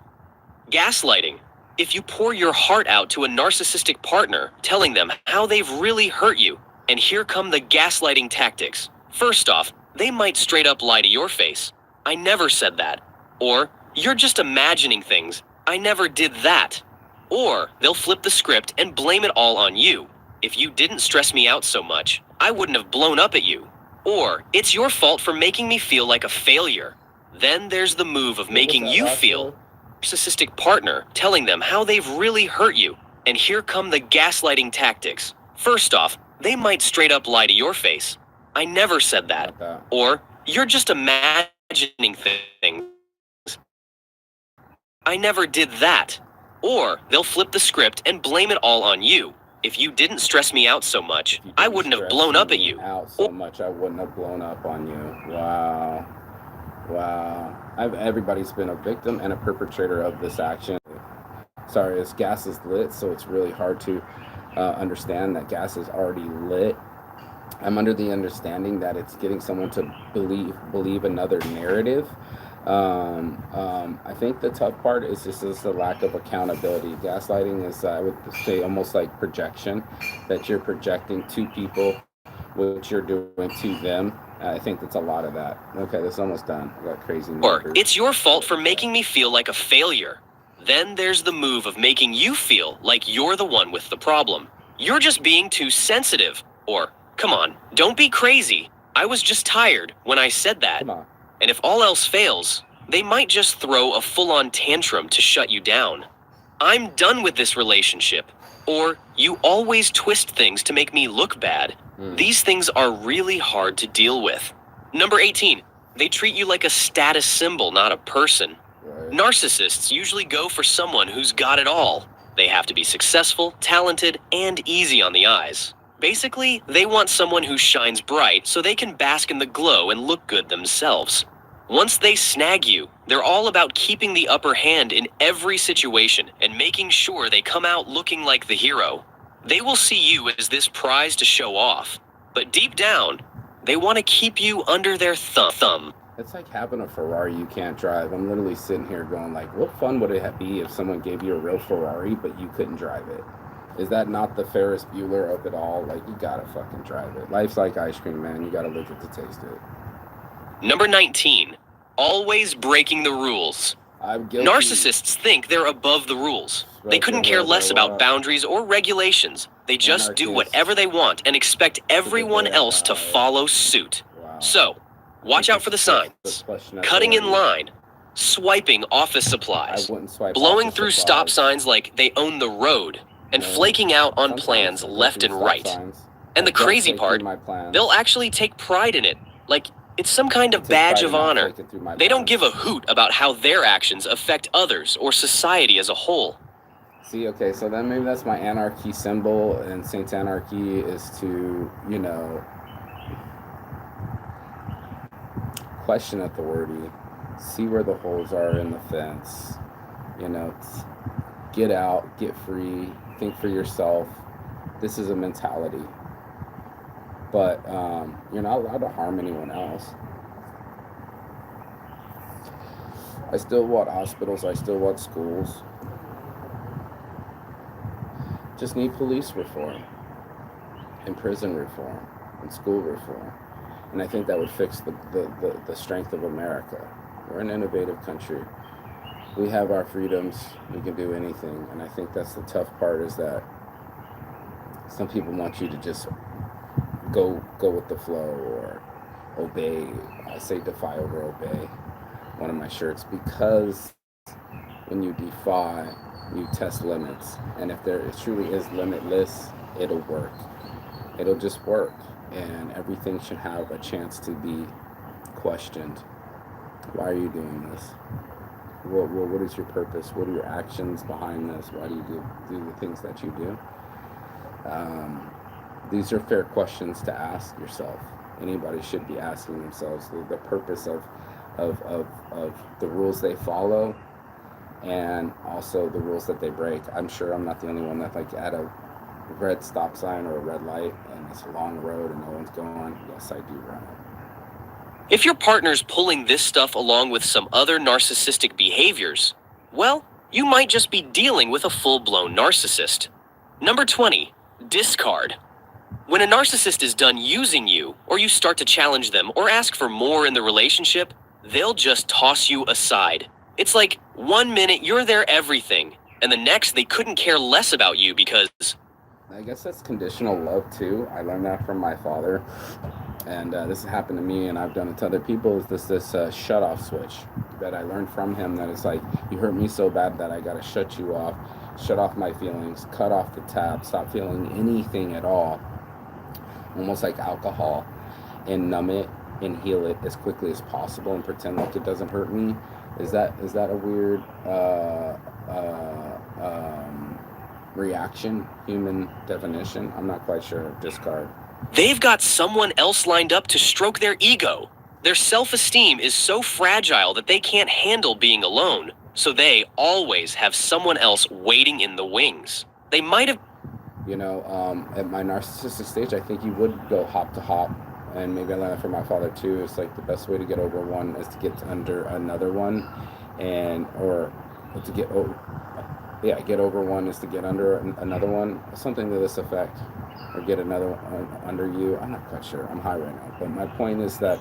[SPEAKER 4] Gaslighting. If you pour your heart out to a narcissistic partner, telling them how they've really hurt you, and here come the gaslighting tactics. First off, they might straight up lie to your face. I never said that. Or, you're just imagining things. I never did that. Or, they'll flip the script and blame it all on you. If you didn't stress me out so much, I wouldn't have blown up at you. Or, it's your fault for making me feel like a failure. Then there's the move of making you feel narcissistic partner, telling them how they've really hurt you. And here come the gaslighting tactics. First off, they might straight up lie to your face. I never said that. Or, you're just imagining things. I never did that. Or, they'll flip the script and blame it all on you. If you didn't stress me out so much, I wouldn't have blown up at you.
[SPEAKER 1] I wouldn't have blown up on you. Wow. Everybody's been a victim and a perpetrator of this action. Sorry, this gas is lit, so it's really hard to understand that gas is already lit. I'm under the understanding that it's getting someone to believe another narrative. I think the tough part is the lack of accountability. Gaslighting is, I would say, almost like projection, that you're projecting to people what you're doing to them. I think that's a lot of that. Okay, this is almost done. I got crazy numbers.
[SPEAKER 4] Or, it's your fault for making me feel like a failure. Then there's the move of making you feel like you're the one with the problem. You're just being too sensitive. Or, come on, don't be crazy. I was just tired when I said that.
[SPEAKER 1] Come on.
[SPEAKER 4] And if all else fails, they might just throw a full-on tantrum to shut you down. I'm done with this relationship. Or, you always twist things to make me look bad. These things are really hard to deal with. Number 18. They treat you like a status symbol, not a person.
[SPEAKER 1] Right.
[SPEAKER 4] Narcissists usually go for someone who's got it all. They have to be successful, talented, and easy on the eyes. Basically, they want someone who shines bright so they can bask in the glow and look good themselves. Once they snag you, they're all about keeping the upper hand in every situation and making sure they come out looking like the hero. They will see you as this prize to show off, but deep down, they want to keep you under their thumb.
[SPEAKER 1] It's like having a Ferrari you can't drive. I'm literally sitting here going like, what fun would it be if someone gave you a real Ferrari, but you couldn't drive it? Is that not the Ferris Bueller of it all? Like, you gotta fucking drive it. Life's like ice cream, man. You gotta lick it to taste it.
[SPEAKER 4] Number 19. Always breaking the rules.
[SPEAKER 1] I'm guilty.
[SPEAKER 4] Narcissists think they're above the rules. They couldn't care less about boundaries or regulations. They just do whatever they want and expect everyone else to follow suit.
[SPEAKER 1] Wow.
[SPEAKER 4] So, watch out for the signs. Cutting in line. Swiping office supplies.
[SPEAKER 1] I wouldn't swipe
[SPEAKER 4] Blowing
[SPEAKER 1] office
[SPEAKER 4] through
[SPEAKER 1] supplies.
[SPEAKER 4] stop signs like they own the road. And flaking out on plans left and right. And the crazy part, they'll actually take pride in it. Like, it's some kind of badge of honor. They don't give a hoot about how their actions affect others or society as a whole.
[SPEAKER 1] See, okay, so then maybe that's my anarchy symbol, and Saint's anarchy is to, question authority, see where the holes are in the fence, get out, get free, think for yourself. This is a mentality. But you're not allowed to harm anyone else. I still want hospitals, I still want schools. Just need police reform, and prison reform, and school reform. And I think that would fix the strength of America. We're an innovative country. We have our freedoms, we can do anything. And I think that's the tough part, is that some people want you to just go with the flow or obey. I say defy over obey, one of my shirts, because when you defy, you test limits. And if there truly is limitless, it'll work. It'll just work. And everything should have a chance to be questioned. Why are you doing this? What is your purpose? What are your actions behind this? Why do you do the things that you do? These are fair questions to ask yourself. Anybody should be asking themselves the purpose of the rules they follow. and also the rules that they break. I'm sure I'm not the only one that, like, at a red stop sign or a red light and it's a long road and no one's going, yes, I do run it.
[SPEAKER 4] If your partner's pulling this stuff along with some other narcissistic behaviors, well, you might just be dealing with a full-blown narcissist. Number 20, discard. When a narcissist is done using you, or you start to challenge them or ask for more in the relationship, they'll just toss you aside. It's like 1 minute you're their everything, and the next they couldn't care less about you because...
[SPEAKER 1] I guess that's conditional love too. I learned that from my father, and this has happened to me, and I've done it to other people. Is this shut off switch that I learned from him? That it's like, you hurt me so bad that I gotta shut you off, shut off my feelings, cut off the tap, stop feeling anything at all, almost like alcohol, and numb it and heal it as quickly as possible and pretend like it doesn't hurt me. Is that a weird reaction, human definition? I'm not quite sure. Discard.
[SPEAKER 4] They've got someone else lined up to stroke their ego. Their self-esteem is so fragile that they can't handle being alone, so they always have someone else waiting in the wings. They might have...
[SPEAKER 1] You know, at my narcissistic stage, I think you would go hop to hop, and maybe I learned that from my father too. It's like the best way to get over one is to get under another one, or to get over... Yeah, get over one is to get under another one, something to this effect, or get another one under you. I'm not quite sure. I'm high right now, but my point is that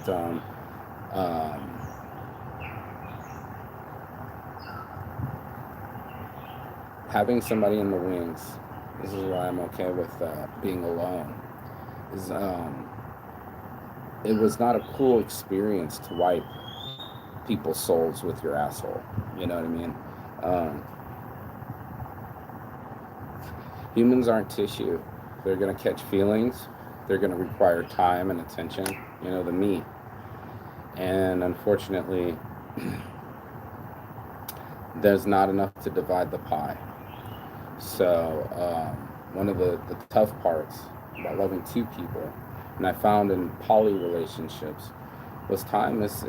[SPEAKER 1] having somebody in the wings, this is why I'm okay with being alone, is it was not a cool experience to wipe people's souls with your asshole. You know what I mean? Humans aren't tissue. They're going to catch feelings. They're going to require time and attention, the meat. And unfortunately, there's not enough to divide the pie. So one of the tough parts about loving two people, and I found in poly relationships, was time is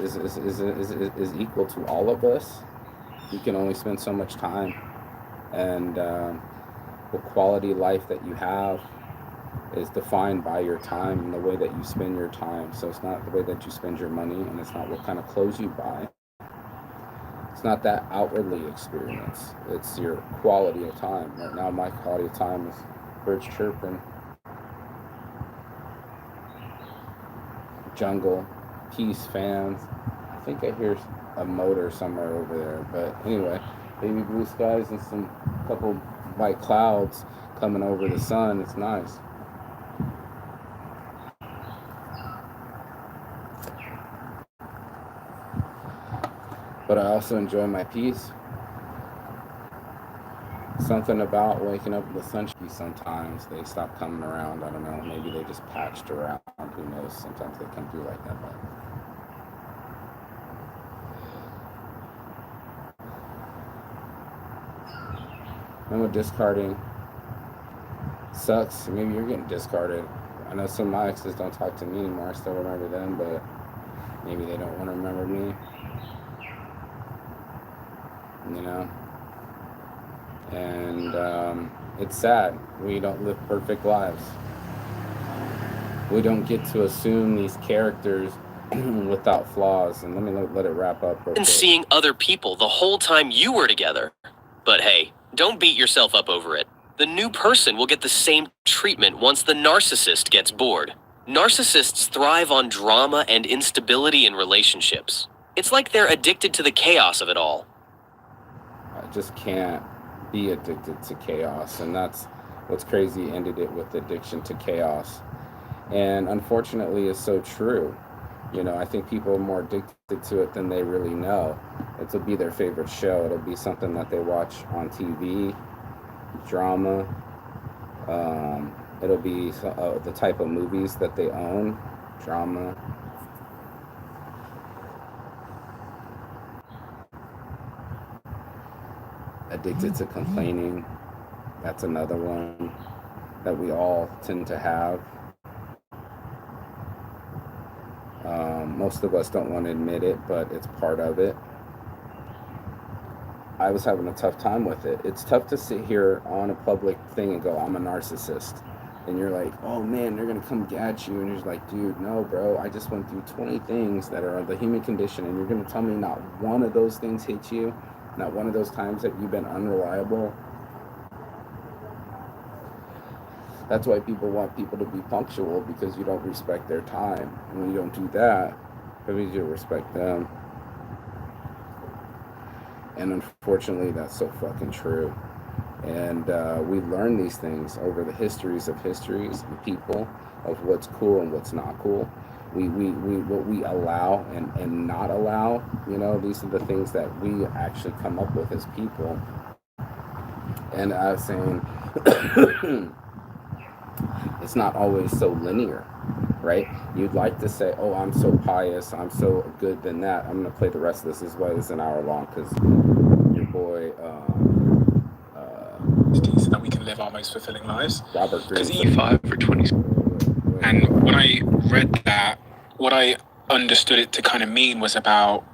[SPEAKER 1] equal to all of us. You can only spend so much time. And the quality life that you have is defined by your time and the way that you spend your time. So it's not the way that you spend your money, and it's not what kind of clothes you buy. It's not that outwardly experience. It's your quality of time. Right now, my quality of time is birds chirping, jungle, peace, fans. I think I hear a motor somewhere over there. But anyway, baby blue skies and some couple white clouds coming over the sun. It's nice. But I also enjoy my peace. Something about waking up with the sunshine. Sometimes they stop coming around. I don't know. Maybe they just patched around. Who knows? Sometimes they come through like that. But and with discarding, sucks. Maybe you're getting discarded. I know some of my exes don't talk to me anymore. I still remember them, but maybe they don't want to remember me. And it's sad. We don't live perfect lives. We don't get to assume these characters without flaws. And let it wrap up.
[SPEAKER 4] And seeing other people the whole time you were together. But hey, don't beat yourself up over it. The new person will get the same treatment once the narcissist gets bored. Narcissists thrive on drama and instability in relationships. It's like they're addicted to the chaos of it all.
[SPEAKER 1] I just can't be addicted to chaos, and that's what's crazy. Ended it with addiction to chaos, and unfortunately it's so true. I think people are more addicted to it than they really know. It'll be their favorite show. It'll be something that they watch on TV, drama. It'll be the type of movies that they own, drama. Addicted to complaining. That's another one that we all tend to have. Most of us don't want to admit it, but it's part of it. I was having a tough time with it. It's tough to sit here on a public thing and go, I'm a narcissist. And you're like, oh man, they're going to come at you. And you're just like, dude, no, bro. I just went through 20 things that are the human condition. And you're going to tell me not one of those things hit you? Not one of those times that you've been unreliable? That's why people want people to be punctual, because you don't respect their time. And when you don't do that, it means you respect them. And unfortunately, that's so fucking true. And we learn these things over the histories of histories and people, of what's cool and what's not cool. What we allow and not allow, these are the things that we actually come up with as people. And I was saying, it's not always so linear, right? You'd like to say, oh, I'm so pious, I'm so good than that. I'm going to play the rest of this. This is why it's an hour long, because your boy...
[SPEAKER 3] so that we can live our most fulfilling lives.
[SPEAKER 1] Robert Greene.
[SPEAKER 2] 5 or 20.
[SPEAKER 3] And when I read that, what I understood it to kind of mean was about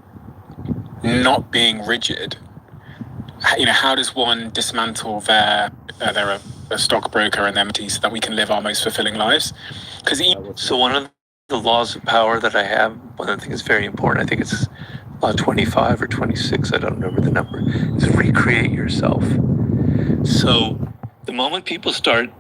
[SPEAKER 3] not being rigid. How does one dismantle they're a stockbroker and empty so that we can live our most fulfilling lives?
[SPEAKER 2] So one of the laws of power that I have, one of the things that's very important, I think it's law 25 or 26, I don't remember the number, is recreate yourself. So the moment people start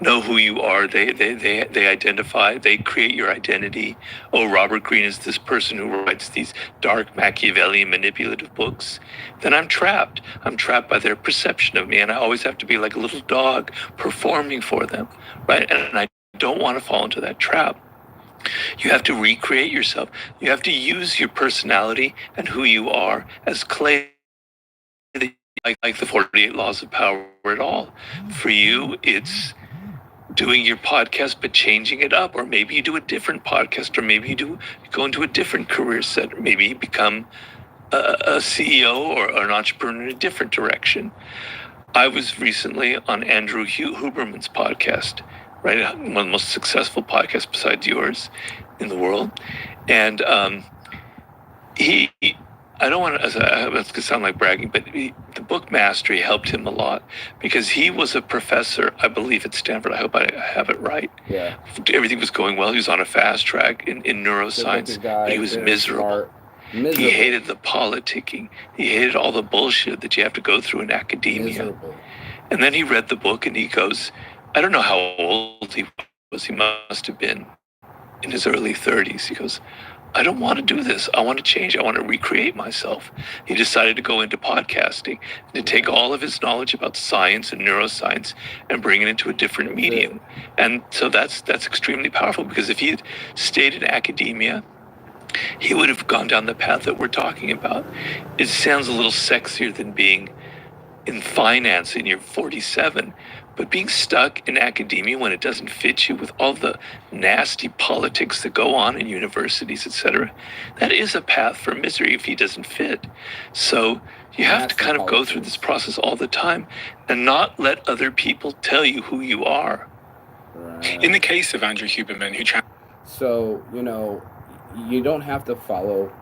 [SPEAKER 2] know who you are, they identify, they create your identity. Oh, Robert Greene is this person who writes these dark Machiavellian manipulative books. Then I'm trapped. I'm trapped by their perception of me, and I always have to be like a little dog performing for them, right? And I don't want to fall into that trap. You have to recreate yourself. You have to use your personality and who you are as clay, like the 48 laws of power at all. For you, it's doing your podcast but changing it up, or maybe you do a different podcast, or maybe you go into a different career set, or maybe you become a CEO or an entrepreneur in a different direction. I was recently on Andrew Huberman's podcast, right? One of the most successful podcasts besides yours in the world. And I don't want to, that's going to sound like bragging, but the book mastery helped him a lot, because he was a professor, I believe, at Stanford. I hope I have it right.
[SPEAKER 1] Yeah.
[SPEAKER 2] Everything was going well. He was on a fast track in neuroscience, but he was miserable. He hated the politicking. He hated all the bullshit that you have to go through in academia. Miserable. And then he read the book and he goes, I don't know how old he was. He must have been in his early 30s. He goes, I don't want to do this. I want to change. I want to recreate myself. He decided to go into podcasting and to take all of his knowledge about science and neuroscience and bring it into a different medium. And so that's extremely powerful, because if he had stayed in academia, he would have gone down the path that we're talking about. It sounds a little sexier than being in finance and you're 47, but being stuck in academia when it doesn't fit you, with all the nasty politics that go on in universities, etc., that is a path for misery if he doesn't fit. So you have to kind of go through this process all the time and not let other people tell you who you are.
[SPEAKER 1] Right.
[SPEAKER 3] In the case of Andrew Huberman,
[SPEAKER 1] So, you don't have to follow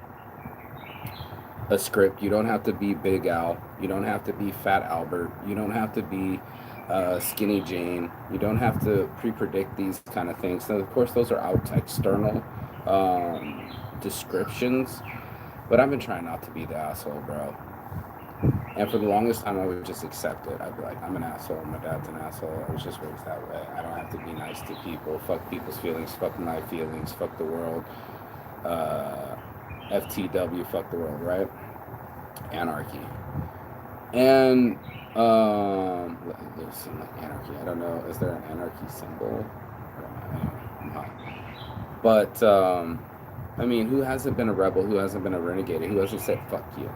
[SPEAKER 1] a script. You don't have to be Big Al. You don't have to be Fat Albert. You don't have to be Skinny Jane. You don't have to pre-predict these kind of things. Now, of course, those are external descriptions, but I've been trying not to be the asshole, bro. And for the longest time, I would just accept it. I'd be like, I'm an asshole. My dad's an asshole. I was just raised that way. I don't have to be nice to people. Fuck people's feelings. Fuck my feelings. Fuck the world. FTW, fuck the world, right? Anarchy. And there's some like anarchy. I don't know. Is there an anarchy symbol? But I mean, who hasn't been a rebel? Who hasn't been a renegade? Who hasn't said fuck you?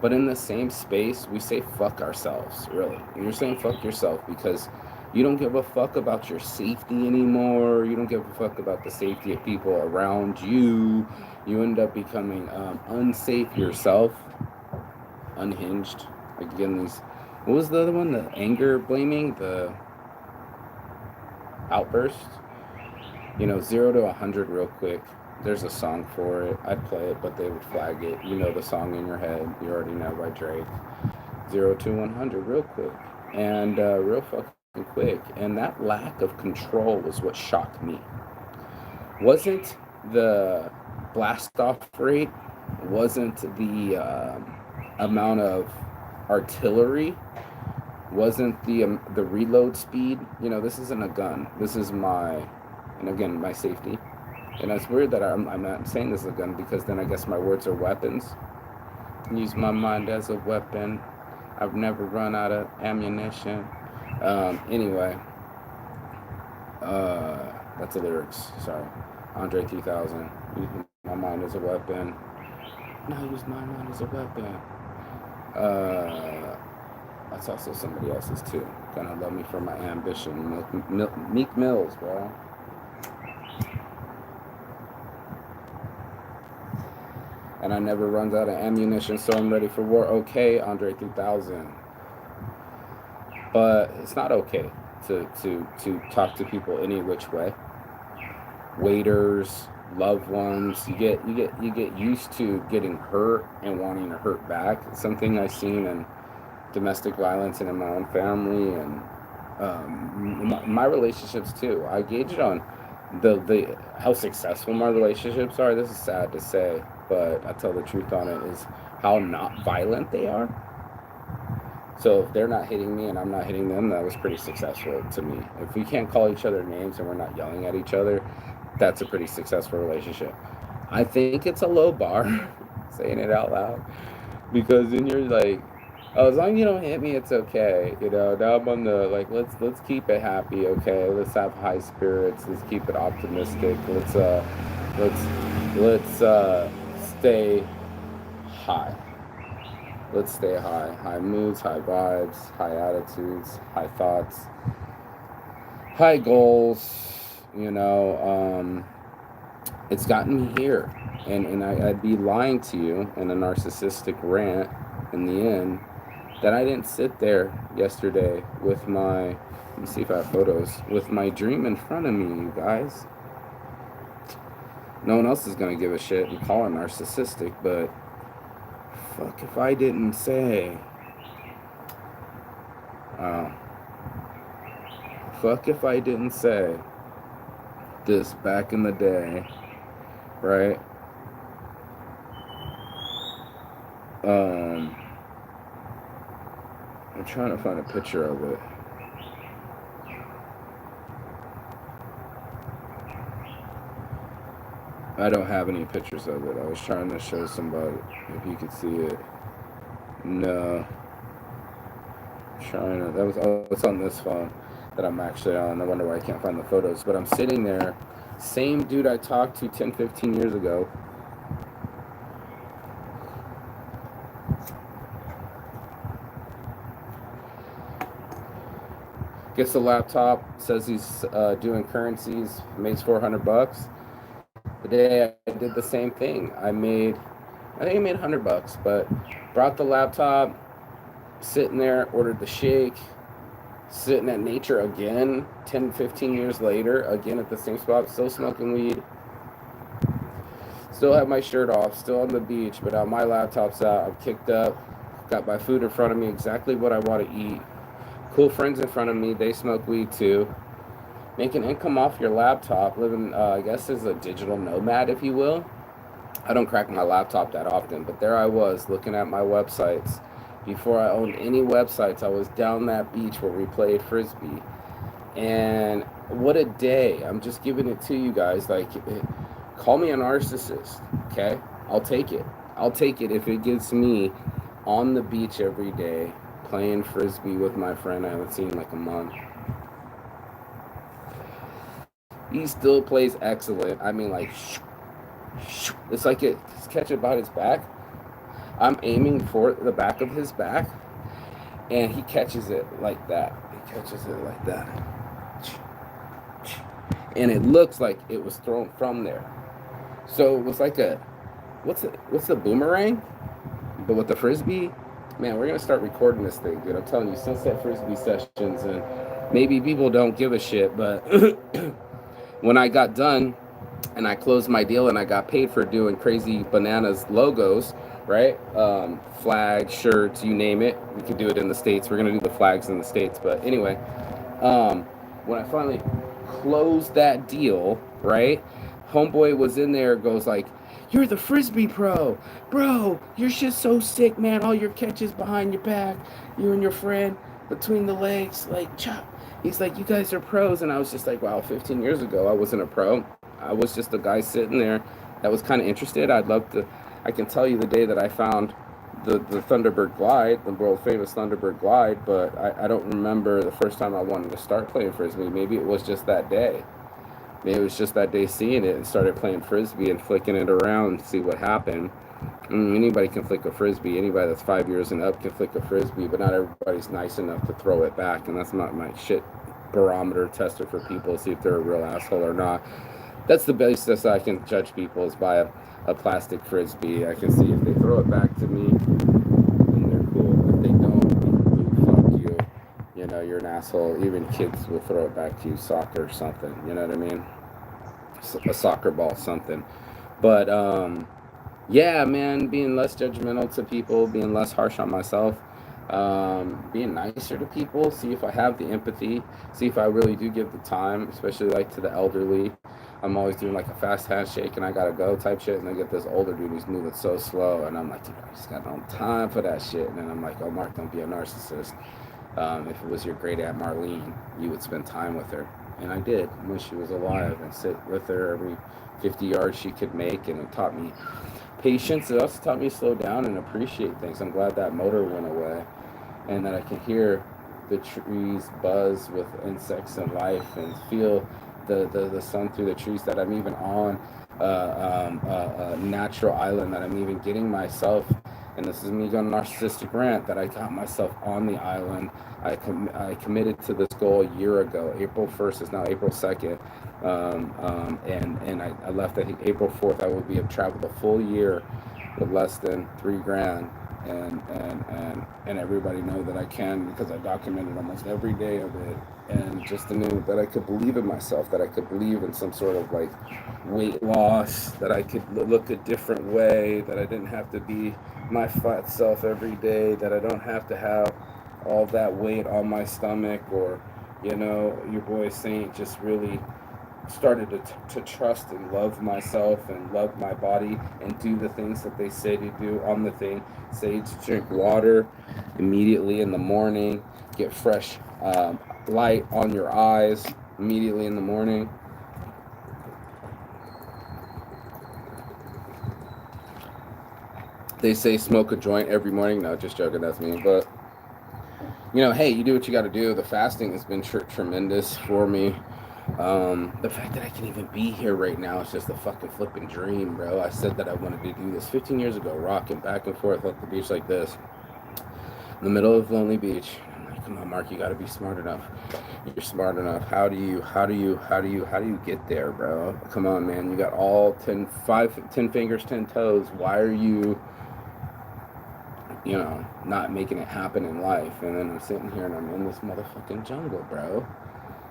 [SPEAKER 1] But in the same space, we say fuck ourselves, really. And you're saying fuck yourself because you don't give a fuck about your safety anymore. You don't give a fuck about the safety of people around you. You end up becoming unsafe yourself, unhinged. Like, again, these, what was the other one? The anger blaming, the outburst. 0 to 100 real quick. There's a song for it. I'd play it, but they would flag it. You know the song in your head. You already know by Drake. 0 to 100 real quick. And real fucking quick. And that lack of control was what shocked me. Wasn't the blast off rate, wasn't the amount of artillery, wasn't the reload speed. You know, this isn't a gun. This is my, and again, my safety. And it's weird that I'm not saying this is a gun, because then I guess my words are weapons. Use my mind as a weapon. I've never run out of ammunition. Anyway, that's the lyrics. Sorry. Andre 3000. Use my mind as a weapon. No, use my mind as a weapon. That's also somebody else's too. Gonna love me for my ambition. Meek Mills, bro. And I never runs out of ammunition, so I'm ready for war. Okay, Andre 3000. But it's not okay to talk to people any which way. Waiters, loved ones, you get used to getting hurt and wanting to hurt back. It's something I've seen in domestic violence and in my own family, and my relationships too. I gauge it on the how successful my relationships are. This is sad to say, but I tell the truth on it, is how not violent they are. So if they're not hitting me and I'm not hitting them, that was pretty successful to me. If we can't call each other names and we're not yelling at each other, that's a pretty successful relationship. I think it's a low bar, saying it out loud, because then you're like, oh, as long as you don't hit me, it's okay. You know, now I'm on the, like, let's keep it happy, okay? Let's have high spirits. Let's keep it optimistic. Let's stay high. Let's stay high. High moods, high vibes, high attitudes, high thoughts, high goals. You know, it's gotten me here. And I'd be lying to you in a narcissistic rant in the end that I didn't sit there yesterday with my, let me see if I have photos, with my dream in front of me, you guys. No one else is going to give a shit and call it narcissistic, but fuck if I didn't say, fuck if I didn't say this back in the day, right? I'm trying to find a picture of it. I don't have any pictures of it. I was trying to show somebody if you could see it. No. That was, oh, it's on this phone that I'm actually on. I wonder why I can't find the photos. But I'm sitting there, same dude I talked to 10, 15 years ago. Gets a laptop, says he's doing currencies, makes $400. The day I did the same thing, I think I made $100, but brought the laptop, sitting there, ordered the shake, sitting at nature again, 10, 15 years later, again at the same spot, still smoking weed, still have my shirt off, still on the beach, but now my laptop's out, I'm kicked up, got my food in front of me, exactly what I want to eat, cool friends in front of me, they smoke weed too, making income off your laptop, living, I guess, as a digital nomad, if you will. I don't crack my laptop that often, but there I was looking at my websites. Before I owned any websites, I was down that beach where we played Frisbee. And what a day. I'm just giving it to you guys. Like, call me a narcissist, okay? I'll take it. I'll take it if it gets me on the beach every day, playing Frisbee with my friend I haven't seen in like a month. He still plays excellent. I mean, like, it's like it's catching about his back. I'm aiming for the back of his back, and he catches it like that. He catches it like that. And it looks like it was thrown from there. So it was like what's a boomerang? But with the Frisbee, man, we're going to start recording this thing, dude. I'm telling you, Sunset Frisbee sessions, and maybe people don't give a shit, but when I got done, and I closed my deal and I got paid for doing crazy bananas logos, right? Flags, shirts, you name it. We could do it in the States. We're gonna do the flags in the States. But anyway, when I finally closed that deal, right? Homeboy was in there, goes like, "You're the frisbee pro, bro. Your shit's so sick, man. All your catches behind your back, you and your friend between the legs, like chop." He's like, "You guys are pros," and I was just like, "Wow, 15 years ago, I wasn't a pro. I was just a guy sitting there that was kind of interested. I'd love to. I can tell you the day that I found the Thunderbird Glide, the world famous Thunderbird Glide, but I don't remember the first time I wanted to start playing frisbee. Maybe it was just that day. Maybe it was just that day seeing it and started playing frisbee and flicking it around to see what happened. Anybody can flick a frisbee. Anybody that's 5 years and up can flick a frisbee, but not everybody's nice enough to throw it back, and that's not my shit barometer tester for people, see if they're a real asshole or not. That's the basis I can judge people is by a plastic frisbee. I can see if they throw it back to me, then they're cool. If they don't, fuck you. You know, you're an asshole. Even kids will throw it back to you, soccer or something. You know what I mean? A soccer ball, something. But yeah, man, being less judgmental to people, being less harsh on myself, being nicer to people, see if I have the empathy, see if I really do give the time, especially like to the elderly. I'm always doing like a fast handshake and I gotta go type shit, and I get this older dude who's moving so slow, and I'm like, dude, I just got no time for that shit. And then I'm like, oh, Mark, don't be a narcissist. If it was your great aunt Marlene, you would spend time with her. And I did when she was alive, and sit with her every 50 yards she could make, and it taught me patience. It also taught me to slow down and appreciate things. I'm glad that motor went away, and that I can hear the trees buzz with insects and life, and feel the sun through the trees, that I'm even on a natural island, that I'm even getting myself, and this is me going narcissistic rant, that I got myself on the island. I committed to this goal a year ago. April 1st is now April 2nd. And I left, I think, April 4th. I will be have traveled a full year with less than $3,000, and everybody know that I can, because I documented almost every day of it, and just to know that I could believe in myself, that I could believe in some sort of like weight loss, that I could look a different way, that I didn't have to be my fat self every day, that I don't have to have all that weight on my stomach, or your boy Saint just really started to trust and love myself and love my body and do the things that they say to do on the thing. Say to drink water immediately in the morning, get fresh light on your eyes immediately in the morning. They say smoke a joint every morning. No, just joking, that's me. But hey, you do what you got to do. The fasting has been tremendous for me. The fact that I can even be here right now is just a fucking flipping dream, bro. I said that I wanted to do this 15 years ago, rocking back and forth at the beach like this, in the middle of Lonely Beach. I'm like, come on, Mark, you gotta be smart enough. You're smart enough. How do you get there, bro? Come on, man. You got all 10 fingers, 10 toes. Why are you not making it happen in life? And then I'm sitting here and I'm in this motherfucking jungle, bro.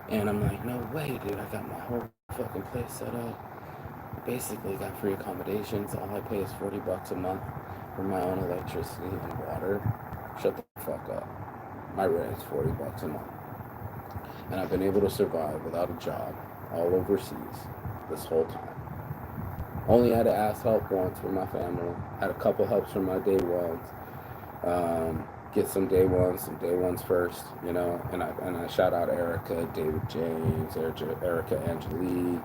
[SPEAKER 1] And I'm like, no way, dude. I got my whole fucking place set up. Basically got free accommodations. All I pay is $40 a month for my own electricity and water. Shut the fuck up. My rent is $40 a month. And I've been able to survive without a job all overseas this whole time. Only had to ask help once for my family. Had a couple helps from my day ones. Get some day ones first, and I shout out Erica, David James, Erica Angelique,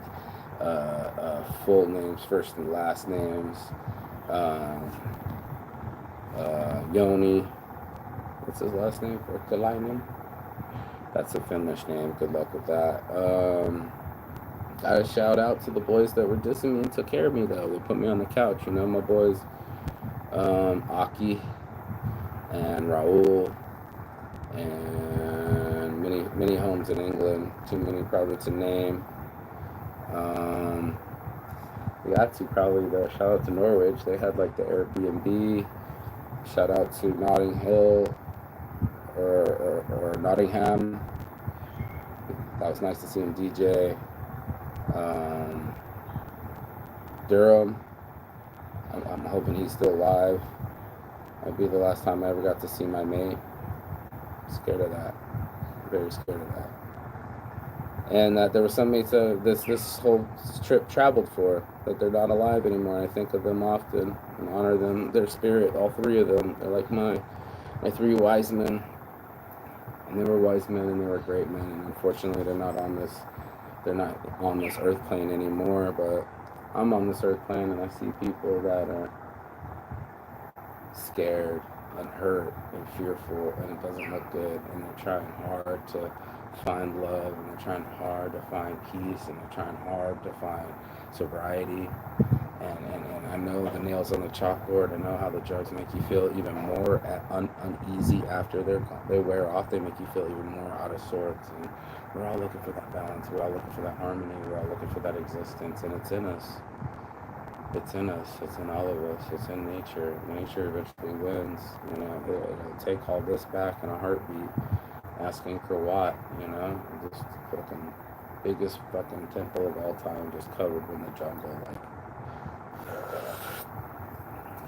[SPEAKER 1] full names, first and last names, Yoni, what's his last name? Erkalainen? That's a Finnish name, good luck with that. Gotta shout out to the boys that were dissing me and took care of me, though. They put me on the couch, my boys, Aki and Raul, and many homes in England. Too many probably to name. We got to probably though. Shout out to Norwich. They had like the Airbnb. Shout out to Notting Hill or Nottingham. That was nice to see him DJ. Durham. I'm hoping he's still alive. Might be the last time I ever got to see my mate. Scared of that. Very scared of that. And that there were some mates that this whole trip traveled for, that they're not alive anymore. I think of them often and honor them, their spirit. All three of them. They're like my three wise men. And they were wise men and they were great men. And unfortunately, they're not on this earth plane anymore. But I'm on this earth plane and I see people that are scared and hurt and fearful, and it doesn't look good, and they're trying hard to find love, and they're trying hard to find peace, and they're trying hard to find sobriety. And I know the nails on the chalkboard. I know how the drugs make you feel even more uneasy after they wear off. They make you feel even more out of sorts. And we're all looking for that balance. We're all looking for that harmony. We're all looking for that existence, and it's in us. It's in us. It's in all of us. It's in nature. Nature eventually wins. You know, it'll take all this back in a heartbeat. Asking for what? You know, just fucking biggest fucking temple of all time, just covered in the jungle, like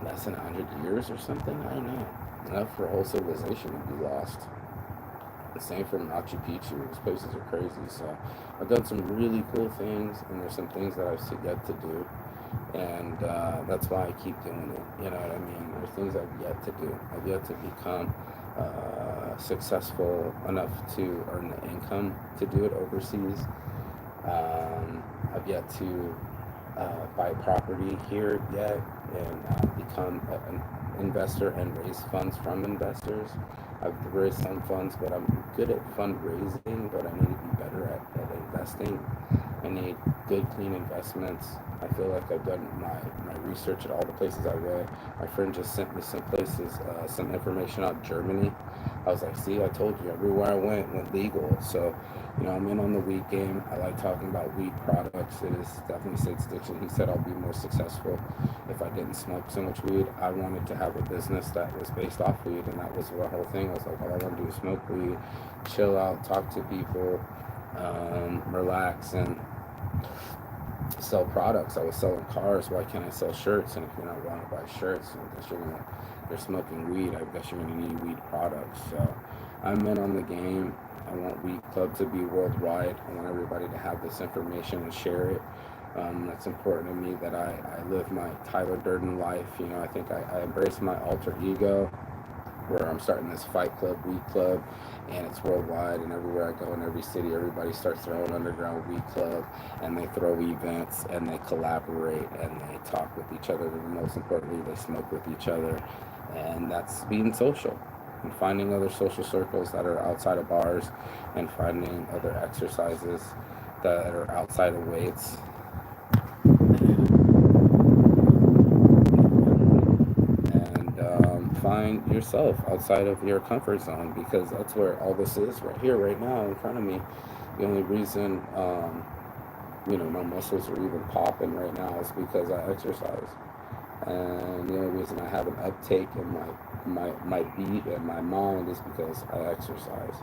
[SPEAKER 1] less than 100 years or something. I don't know. Enough for a whole civilization to be lost. The same for Machu Picchu. These places are crazy. So I've done some really cool things, and there's some things that I've yet to do. And that's why I keep doing it. You know what I mean? There's things I've yet to do. I've yet to become successful enough to earn the income to do it overseas. I've yet to buy property here yet and become an investor and raise funds from investors. I've raised some funds, but I'm good at fundraising, but I need to be better at investing. I need good, clean investments. I feel like I've done my research at all the places I went. My friend just sent me some places, some information out Germany. I was like, see, I told you, everywhere I went legal. So, you know, I'm in on the weed game. I like talking about weed products. It is definitely Sid's addiction. He said I'll be more successful if I didn't smoke so much weed. I wanted to have a business that was based off weed, and that was the whole thing. I was like, all I want to do is smoke weed, chill out, talk to people, relax, and sell products. I was selling cars. Why can't I sell shirts? And if you're not willing to buy shirts, I guess you're smoking weed. I guess you're gonna need weed products. So I'm in on the game. I want Weed Club to be worldwide. I want everybody to have this information and share it. That's important to me, that I live my Tyler Durden life. You know, I think I embrace my alter ego, where I'm starting this Fight Club, Weed Club, and it's worldwide, and everywhere I go in every city, everybody starts their own underground Weed Club, and they throw events, and they collaborate, and they talk with each other, but most importantly, they smoke with each other, and that's being social, and finding other social circles that are outside of bars, and finding other exercises that are outside of weights. Find yourself outside of your comfort zone, because that's where all this is, right here, right now, in front of me. The only reason, my muscles are even popping right now is because I exercise, and the only reason I have an uptake in my beat and my mind is because I exercise.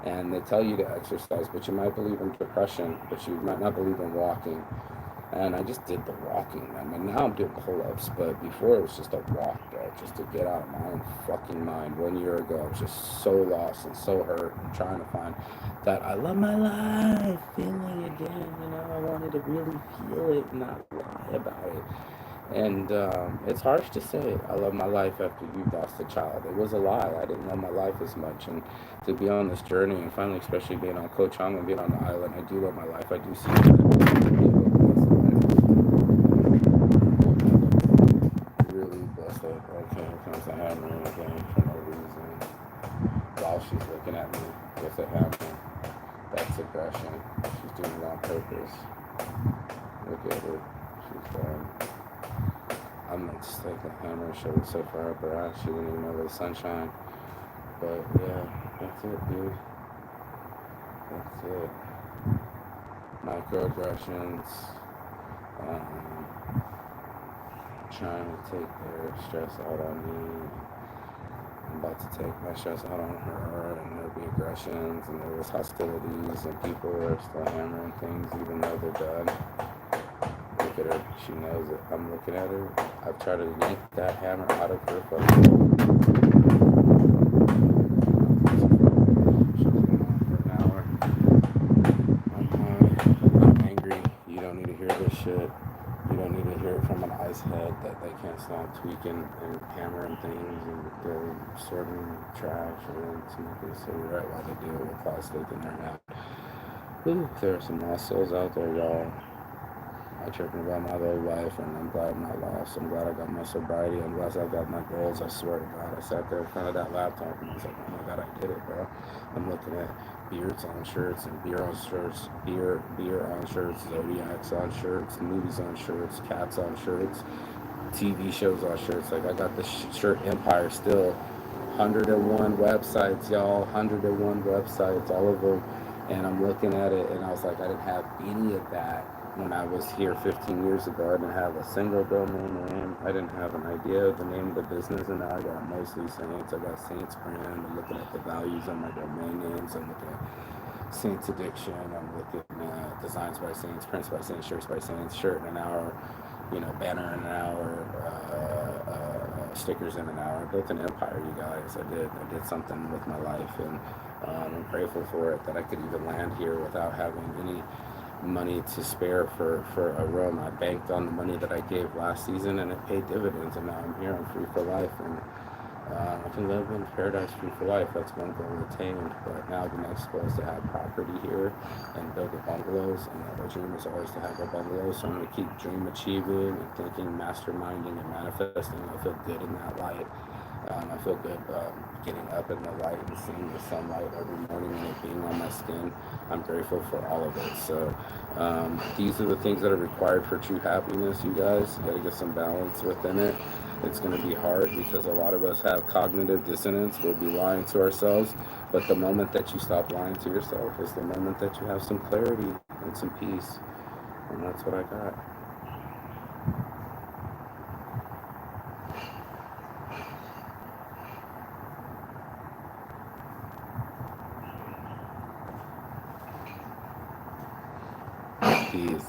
[SPEAKER 1] And they tell you to exercise, but you might believe in depression, but you might not believe in walking. And I just did the walking. I mean, now I'm doing pull-ups, but before it was just a walk, bro, just to get out of my own fucking mind. 1 year ago, I was just so lost and so hurt and trying to find that I love my life feeling again. You know, I wanted to really feel it, not lie about it. And it's harsh to say I love my life after you've lost a child. It was a lie. I didn't love my life as much. And to be on this journey, and finally, especially being on Koh Chang and being on the island, I do love my life. I do see that. Really blessed up. Okay, here comes the hammer again for no reason. While she's looking at me with a hammer. That's aggression. She's doing it on purpose. Look at her. She's done. I'm gonna just take the hammer and show it so far up her ass. She didn't even know the sunshine. But yeah, that's it, dude. That's it. Microaggressions. Trying to take their stress out on me. I'm about to take my stress out on her, and there'll be aggressions, and there was hostilities, and people are still hammering things even though they're done. Look at her. She knows it. I'm looking at her. I've tried to yank that hammer out of her fucking. She'll come on for an hour. I'm high. I'm angry. You don't need to hear this shit. You don't need to hear it from an ice head that they can't stop tweaking and hammering things and they're sorting trash and then smoking cigarette while they deal with plastic in their now. Ooh, there are some lost souls out there, y'all. I'm tripping about my little life, and I'm glad I'm not lost. I'm glad I got my sobriety. I'm glad I got my goals. I swear to God, I sat there in front of that laptop and I was like, oh my God, I did it, bro. I'm looking at beards on shirts and beer on shirts, beer on shirts, Zodiacs on shirts, movies on shirts, cats on shirts, TV shows on shirts. Like I got the shirt empire still. 101 websites, y'all. 101 websites, all of them. And I'm looking at it, and I was like, I didn't have any of that when I was here 15 years ago. I didn't have a single domain name. I didn't have an idea of the name of the business, and now I got mostly Saints. I got Saints brand. I'm looking at the values on my domain names. I'm looking at Saints Addiction. I'm looking at Designs by Saints, Prints by Saints, Shirts by Saints, shirt in an hour, banner in an hour, stickers in an hour. I built an empire, you guys. I did something with my life, and I'm grateful for it that I could even land here without having any money to spare for a room. I banked on the money that I gave last season, and it paid dividends, and now I'm here. I'm free for life, and I can live in paradise free for life. That's one goal attained. But now the next goal is to have property here and build the bungalows. And the dream is always to have a bungalow. So I'm going to keep dream achieving and thinking, masterminding, and manifesting. I feel good in that light. I feel good getting up in the light and seeing the sunlight every morning and it being on my skin. I'm grateful for all of it. So these are the things that are required for true happiness, you guys. You got to get some balance within it. It's going to be hard because a lot of us have cognitive dissonance. We'll be lying to ourselves. But the moment that you stop lying to yourself is the moment that you have some clarity and some peace. And that's what I got. Peace.